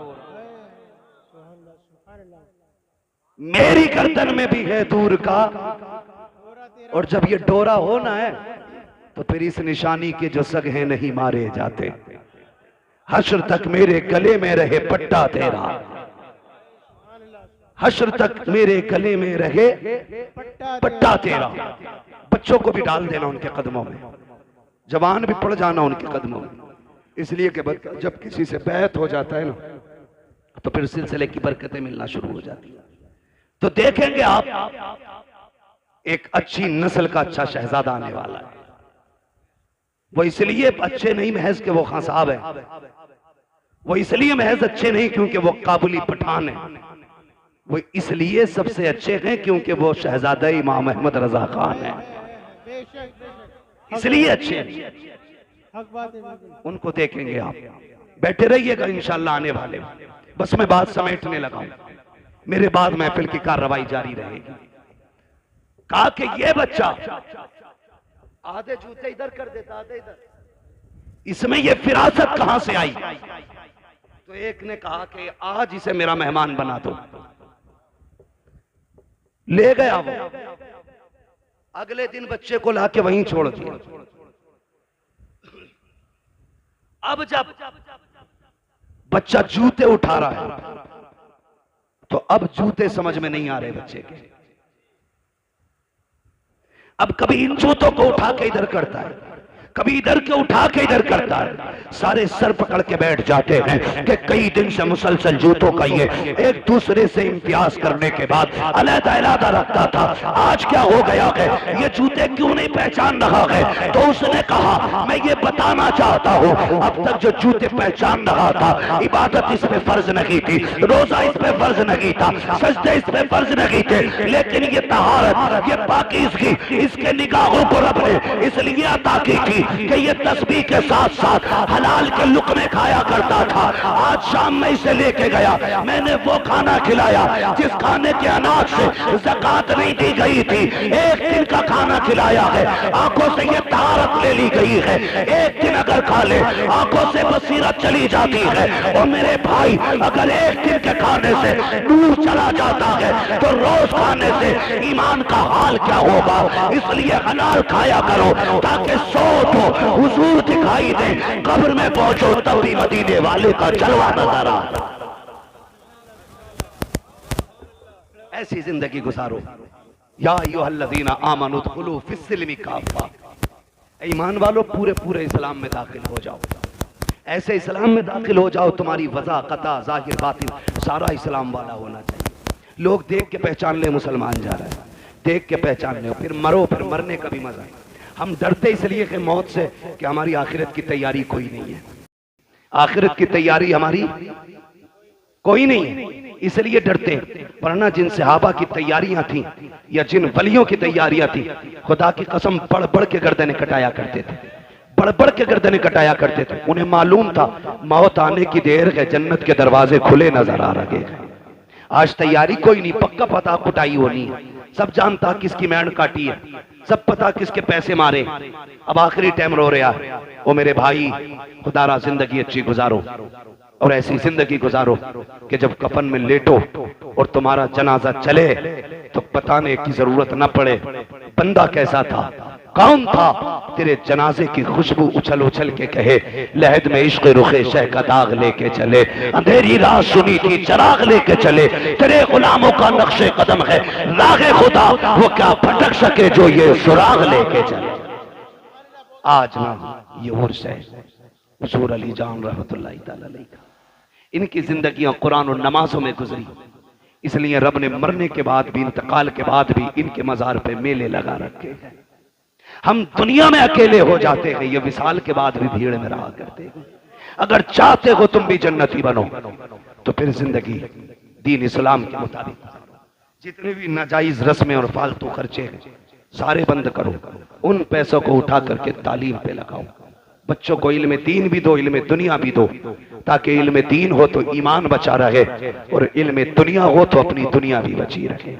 C: मेरी गर्दन में भी है दूर का। और जब ये डोरा होना है तो फिर इस निशानी के जो सग हैं नहीं मारे जाते। हश्र तक मेरे गले में रहे पट्टा तेरा, हश्र तक मेरे गले में रहे पट्टा तेरा। बच्चों को भी डाल देना उनके कदमों में, जवान भी पड़ जाना उनके कदमों में, इसलिए कि जब किसी से बैत हो जाता है ना तो फिर सिलसिले की बरकतें मिलना शुरू हो जाती है। तो देखेंगे आप एक अच्छी नस्ल का अच्छा शहजादा आने वाला है। वो इसलिए अच्छे नहीं महज के वो खान साहब है, वो इसलिए महज अच्छे नहीं क्योंकि वो काबुली पठान है, वो इसलिए सबसे अच्छे हैं क्योंकि वो शहजादा इमाम अहमद रजा खान है, इसलिए अच्छे हैं। उनको देखेंगे आप, बैठे रहिएगा इंशाल्लाह आने वाले। बस मैं बात समेटने लगा हूं, मेरे बाद महफिल की कार्रवाई जारी रहेगी। कहा कि ये बच्चा आधे जूते इधर कर देता, आधे इधर, इसमें ये फिरासत कहां से आई? तो एक ने कहा कि आज इसे मेरा मेहमान बना दो। ले गया वो, अगले दिन बच्चे को लाके वहीं छोड़ दिया। अब जब बच्चा जूते उठा रहा है तो अब जूते समझ में नहीं आ रहे बच्चे के। अब कभी इन जूतों को उठा के इधर करता है, कभी इधर के उठा के इधर करता है। सारे सर पकड़ के बैठ जाते हैं कि कई दिन से मुसलसल जूतों का ये एक दूसरे से इम्तियाज करने के बाद अलग-अलग रखता था, आज क्या हो गया है, ये जूते क्यों नहीं पहचान रहा है? तो उसने कहा मैं ये बताना चाहता हूँ, अब तक जो जूते पहचान रहा था, इबादत इस पे फर्ज नहीं थी, रोजा इस पे फर्ज नहीं था, सजदे इस पे फर्ज नहीं थे, लेकिन ये तहारत, ये पाकीज़गी इसके निगाहों को रब ने इसलिए अता की थी कि ये तस्बीह के साथ साथ हलाल के लुकमे खाया करता था। आज शाम में इसे लेके गया, मैंने वो खाना खिलाया जिस खाने के अनाज से ज़कात नहीं दी गई थी। एक दिन का खाना खिलाया है, आंखों से ये तारत ले ली गई है। एक दिन अगर खा ले आंखों से बसीरत चली जाती है। और मेरे भाई, अगर एक दिन के खाने से नूर चला जाता है तो रोज खाने से ईमान का हाल क्या होगा। इसलिए हलाल खाया करो ताकि सो तो हुजूर दिखाई दे, कब्र में पहुंचो तब भी मदीने वाले का जलवा नजर आ। ऐसी जिंदगी गुजारो। या अय्युहल्लज़ीना आमनू उदखुलू फिस्सिल्मि काफ़ा, ईमान वालों पूरे पूरे इस्लाम में दाखिल हो जाओ। ऐसे इस्लाम में दाखिल हो जाओ तुम्हारी वज़ा कता ज़ाहिर बातिन सारा इस्लाम वाला होना चाहिए। लोग देख के पहचान ले मुसलमान जा रहा है, देख के पहचान ले, फिर मरो, फिर मरने का भी मजा है। हम डरते इसलिए कि मौत से कि हमारी आखिरत की तैयारी कोई नहीं है। आखिरत की तैयारी हमारी कोई नहीं है, इसलिए डरते हैं। वरना जिन सहाबा की तैयारियां थी या जिन वलियों की तैयारियां थी, खुदा की कसम बढ़ बढ़ के गर्दनें कटाया करते थे, बढ़ बढ़ के गर्दनें कटाया करते थे। उन्हें मालूम था मौत आने की देर है, जन्नत के दरवाजे खुले नजर आ रहे हैं। आज तैयारी कोई नहीं, पक्का पता कुटाई होनी है, सब जानता किसकी मैंड काटी है, सब पता किसके पैसे मारे। अब आखिरी टाइम रो रहा है। ओ मेरे भाई, खुदारा जिंदगी अच्छी गुजारो और ऐसी जिंदगी गुजारो कि जब कफन में लेटो और तुम्हारा जनाजा चले तो बताने की जरूरत न पड़े बंदा कैसा था, कौन था। तेरे जनाजे की खुशबू उछल उछल के कहे, लहद में इश्क रुखे शह का दाग लेके चले, अंधेरी रात सुनी थी चराग लेके चले। तेरे गुलामों का नक्शे कदम है रागे खुदा, वो क्या भटक सके जो ये सुराग लेके चले। आज ना ये उर्स है हुजूर अली जान रहमतुल्लाहि तआला अलैह का। इनकी जिंदगियां कुरान और नमाजों में गुजरी, इसलिए रब ने मरने के बाद भी, इंतकाल के बाद भी इनके मजार पे मेले लगा रखे हैं। हम दुनिया में अकेले हो जाते हैं, ये विसाल के बाद भी भीड़ में रहा करते हैं। अगर चाहते हो तुम भी जन्नती बनो तो फिर जिंदगी दीन इस्लाम के मुताबिक, जितने भी नाजायज रस्में और फालतू खर्चे हैं सारे बंद करो। उन पैसों को उठा करके तालीम पे लगाओ। बच्चों को इल्म दीन भी दो, इल्म दुनिया भी दो, ताकि इल्म दीन हो तो ईमान बचा रहे और इल्म दुनिया हो तो अपनी दुनिया भी बची रहे।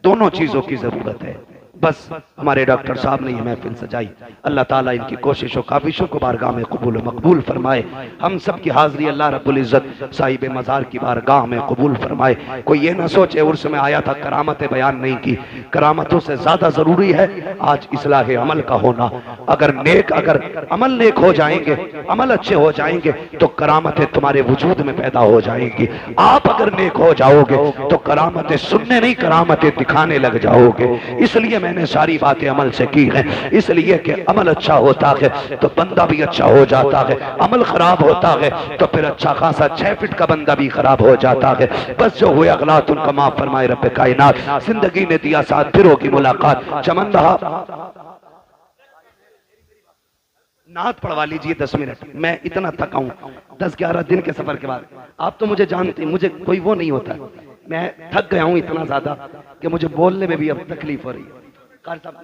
C: दोनों चीजों की जरूरत है। बस हमारे डॉक्टर साहब ने ये महफिल सजाई, अल्लाह ताला इनकी कोशिशों काविशों को बारगाह में कबूल मकबूल फरमाए। हम सब की हाजिरी अल्लाह रब्बुल इज्जत साहिब मज़ार की बारगाह में कबूल फरमाए। कोई ये ना सोचे उर्स में आया था करामतें बयान नहीं की, करामतों से ज्यादा जरूरी है आज इस्लाह अमल का होना। अगर अमल नेक हो जाएंगे, अमल अच्छे हो जाएंगे तो करामतें तुम्हारे वजूद में पैदा हो जाएंगी। आप अगर नेक हो जाओगे तो करामतें सुनने नहीं, करामतें दिखाने लग जाओगे। इसलिए मैंने सारी बातें अमल से की हैं, इसलिए कि अमल अच्छा होता है तो बंदा भी अच्छा हो जाता है, अमल खराब होता है तो फिर अच्छा खासा 6 फीट का बंदा भी खराब हो जाता है। बस जो हुए अगलात उनका माफ फरमाए रब्बे कायनात। जिंदगी ने दिया साथ, फिर होगी मुलाकात। चमन रहा, नात पढ़वा लीजिए 10 मिनट। मैं इतना थका हूं 10-11 दिन के सफर के बाद। आप तो मुझे जानते हैं, मुझे कोई वो नहीं होता, मैं थक गया हूं इतना ज्यादा कि मुझे बोलने में भी अब तकलीफ हो रही है। कार साहब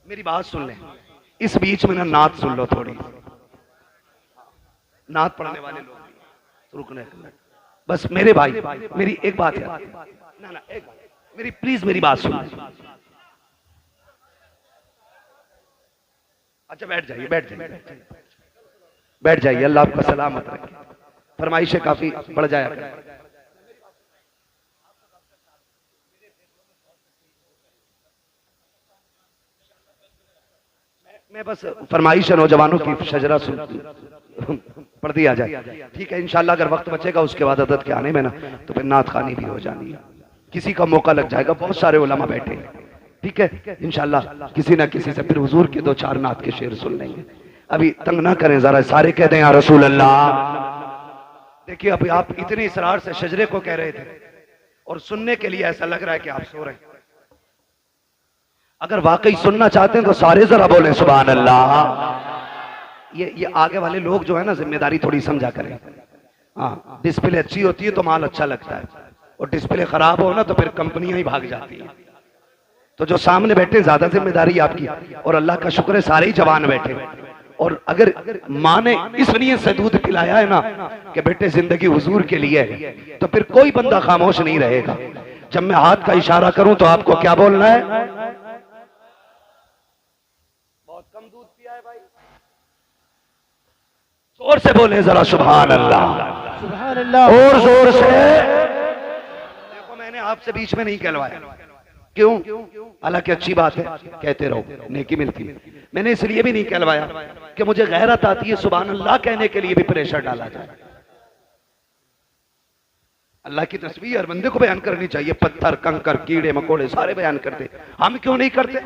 C: मेरी बात सुन लें, इस बीच में ना नात सुन लो थोड़ी। नात पढ़ने वाले लोग रुकने, बस मेरे भाई मेरी एक बात है ना, एक मेरी प्लीज मेरी बात सुन। अच्छा बैठ जाइए, बैठ जाइए, अल्लाह आपका सलामत रखे। फरमाइशें काफी बढ़ जाया। मैं बस फरमाइश नौजवानों की शजरा पढ़ दिया जाए, ठीक है। इंशाल्लाह अगर वक्त बचेगा उसके बाद अदद के आने में ना तो फिर नात खानी भी हो जानी है, किसी का मौका लग जाएगा। बहुत सारे उलमा बैठे हैं, ठीक है। इंशाल्लाह किसी ना किसी से फिर हुजूर के 2-4 नात के शेर सुन लेंगे। अभी तंग ना करें जरा, सारे कह दें या रसूल अल्लाह। देखिए अभी आप इतने इसरार से शजरे को कह रहे थे और सुनने के लिए ऐसा लग रहा है कि आप सो रहे हैं। अगर वाकई सुनना चाहते हैं तो सारे जरा बोलें सुभान अल्लाह। ये आगे वाले लोग जो है ना, जिम्मेदारी थोड़ी समझा करें। हाँ, डिस्प्ले अच्छी होती है तो माल अच्छा लगता है, और डिस्प्ले खराब हो ना तो फिर कंपनियां ही भाग जाती हैं। तो जो सामने बैठे ज्यादा जिम्मेदारी आपकी, और अल्लाह का शुक्र है सारे ही जवान बैठे। और अगर माँ ने इस नीयत से दूध पिलाया है ना कि बेटे जिंदगी हुजूर के लिए है, तो फिर कोई बंदा खामोश नहीं रहेगा। जब मैं हाथ का इशारा करूं तो आपको क्या बोलना है? बहुत कम दूध पिया है भाई, जोर से बोले जरा सुभान अल्लाह,
B: सुभान अल्लाह,
C: और जोर से। देखो मैंने आपसे बीच में नहीं कहलवाया, क्यों? हालांकि अच्छी बात है, कहते रहो, नेकी मिलती है। मैंने इसलिए भी नहीं कहलवाया कि मुझे गैरत आती है सुभान अल्लाह कहने के लिए भी प्रेशर डाला जाए। अल्लाह की तस्बीह हर बंदे को बयान करनी चाहिए, पत्थर कंकर कीड़े मकोड़े सारे बयान करते, हम क्यों नहीं करते?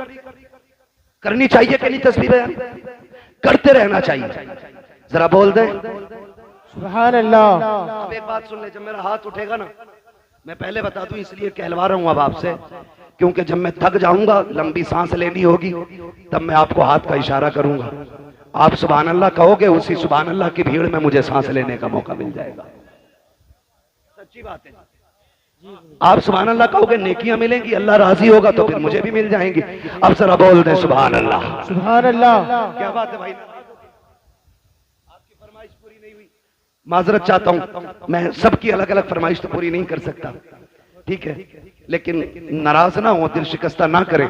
C: करनी चाहिए कि नहीं तस्बीह बयान? करते रहना चाहिए। जरा बोल दें
B: सुभान अल्लाह।
C: अब एक बात सुन ले, जब मेरा हाथ उठेगा ना, मैं पहले बता दूं इसलिए कहलवा रहा हूं अब आपसे, क्योंकि जब मैं थक जाऊंगा, लंबी सांस लेनी होगी, तब मैं आपको हाथ का इशारा करूंगा, आप सुभान अल्लाह कहोगे, उसी सुभान अल्लाह की भीड़ में मुझे सांस लेने का मौका मिल जाएगा। सच्ची बात है, आप सुभान अल्लाह कहोगे, नेकियां मिलेंगी, अल्लाह राजी होगा तो फिर मुझे भी मिल जाएंगी। अब जरा बोल दे सुभान अल्लाह,
B: सुभान अल्लाह।
C: क्या बात है भाई, आपकी फरमाइश पूरी नहीं हुई, माजरत चाहता हूं, मैं सबकी अलग अलग फरमाइश तो पूरी नहीं कर सकता, ठीक है, लेकिन नाराज ना हो, दिल शिकस्ता ना करें।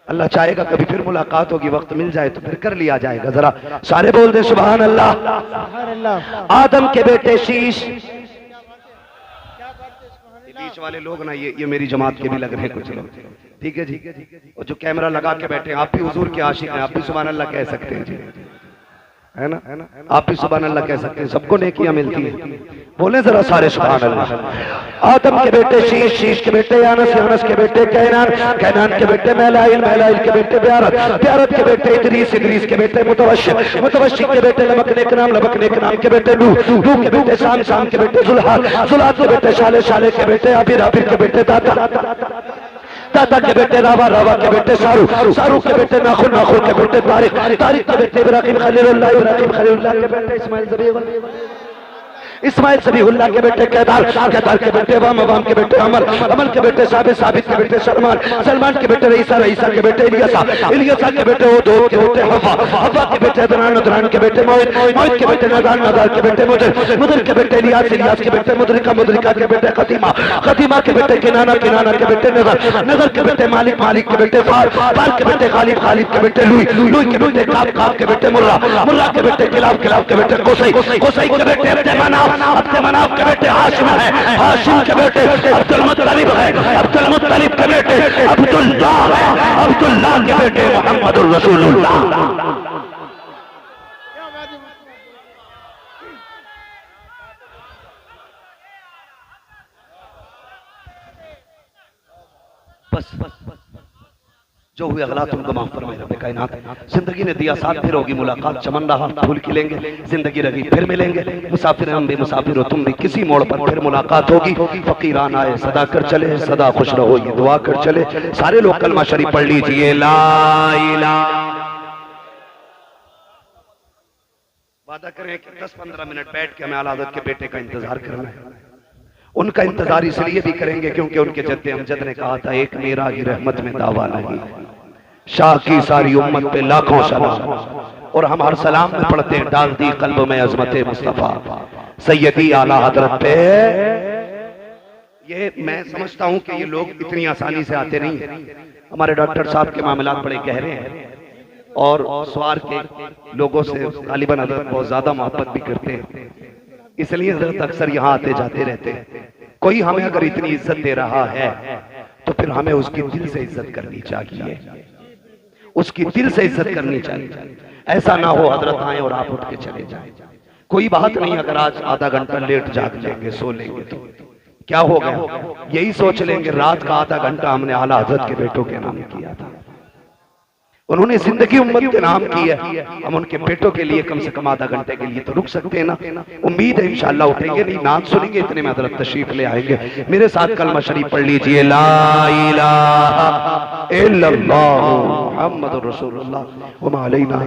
C: अल्लाह चाहेगा कभी फिर मुलाकात होगी, वक्त मिल जाए तो फिर कर लिया जाएगा। जरा सारे बोल दे सुभान अल्लाह।
B: सुभान अल्लाह।
C: आदम के बेटे शीश, बीच वाले लोग ना ये मेरी जमात के भी लग रहे हैं कुछ लोग, ठीक है जी, और जो कैमरा लगा के बैठे हैं, आप भी हुजूर के आशिक हैं, आप भी सुभान अल्लाह कह सकते हैं जी, है ना? आप भी सुभान अल्लाह कह सकते हैं, सबको नेकियां मिलती हैं। बोले जरा सारे सुभान अल्लाह। आदम के बेटे शीश, शीश के बेटे यानस, यानस के बेटे कैनान, कैनान के बेटे मैलाइल, मैलाइल के बेटे ब्यारत, ब्यारत के बेटे इदरीस, इदरीस के बेटे मुतवश्शिक, मुतवश्शिक के बेटे लबकने के नाम, लबकने के नाम के बेटे नूह, नूह के बेटे शाम, शाम के बेटे जुल्हाल, जुल्हाल के बेटे शाले, शाले के बेटे आबिर, आबिर के बेटे दाता, दाता के बेटे रावा, रावा के बेटे शाहरुख, शाहरुख के बेटे नाखुन, नाखुन के बेटे तारिक, तारिक के बेटे इब्राहिम खलीलुल्लाह, इब्राहिम खलीलुल्लाह के बेटे इस्माइल ज़बीहुल्लाह, इस्माइल ज़बीहुल्लाह के बेटे केदार, केदार के बेटे वाम, वाम के बेटे अमर, अमर के बेटे साबित, साबित के बेटे सलमान, सलमान के बेटे रईसा, रईसा के बेटे इलियासा, इलियासा के बेटे ओदोद के बेटे हवा, हवा के बेटे अदनान, अदनान के बेटे मोहित, मोहित के बेटे नदान, नदान के बेटे मुदर, मुदर के बेटे इलियास, इलियास के बेटे मुदरिका, मुदरिका के बेटे खतीमा, खतीमा के बेटे किनाना, किनाना के बेटे नजर, नजर के बेटे मालिक, मालिक के बेटे फार, फार के बेटे गालिब, गालिब के बेटे लुई, लुई के बेटे काब, काब के बेटे मुर्रा, मुर्रा के बेटे किलाब, किलाब के बेटे कोसई, कोसई के बेटे अब्दे मनाफ, अब्दे मनाफ के बेटे हाशिम है, हाशिम के बेटे अब्दुल मुत्तलिब है, अब्दुल मुत्तलिब के बेटे अब्दुल्लाह है, अब्दुल्लाह के बेटे मुहम्मदुर रसूलुल्लाह। बस जो हुए अगलात उनको माफ फरमाए रब्बे कायनात। जिंदगी ने दिया साथ, फिर होगी मुलाकात, चमन रहा फूल खिलेंगे, जिंदगी रही फिर मिलेंगे, मुसाफिर हम भी मुसाफिर हो तुम भी, किसी मोड़ पर फिर मुलाकात होगी। फकीरान आए सदा कर चले, सदा खुश रहो ये दुआ कर चले। सारे लोग कलमा शरीफ पढ़ लीजिए, ला इलाहा। वादा करें कि 10-15 मिनट बैठ के हमें आला हज़रत के बेटे का इंतजार करना है। उनका इंतजार इसलिए भी करेंगे क्योंकि उनके जद्दे अमजद ने कहा था, एक मेरा की रहमत में दावा नहीं, शाह की सारी उम्मत पे लाखों सलाम। और हम हर सलाम में पढ़ते हैं, डाल दी कल्ब में अजमत मुस्तफा सैयदी आला हजरत पे। ये मैं समझता हूं कि ये लोग इतनी आसानी से आते नहीं है। हमारे डॉक्टर साहब के मामलात बड़े गहरे हैं और सवार के लोगों से गालिबन हजरत बहुत ज्यादा मोहब्बत भी करते हैं, इसलिए हजरत अक्सर यहाँ आते जाते रहते हैं। कोई हमें अगर इतनी इज्जत दे रहा है तो फिर हमें उसकी दिल से इज्जत करनी चाहिए, उसकी दिल से इज्जत करनी चाहिए। ऐसा ना हो हजरत आए और आप उठ के चले जाएं। कोई बात नहीं, अगर आज आधा घंटा लेट जाग लेंगे, सो लेंगे तो क्या हो गया, यही सोच लेंगे रात का आधा घंटा हमने आला हजरत के बेटों के नाम किया था। उन्होंने जिंदगी उम्मत के नाम की है, हम उनके बेटों के लिए कम से कम आधा घंटे के लिए तो रुक सकते हैं ना। उम्मीद है इंशाअल्लाह उठेंगे, नहीं नात सुनेंगे, इतने में हजरत तशरीफ ले आएंगे। मेरे साथ कलमा शरीफ पढ़ लीजिए, ला इलाहा इल्लल्लाह मुहम्मदुर रसूलुल्लाह व मा अलैना।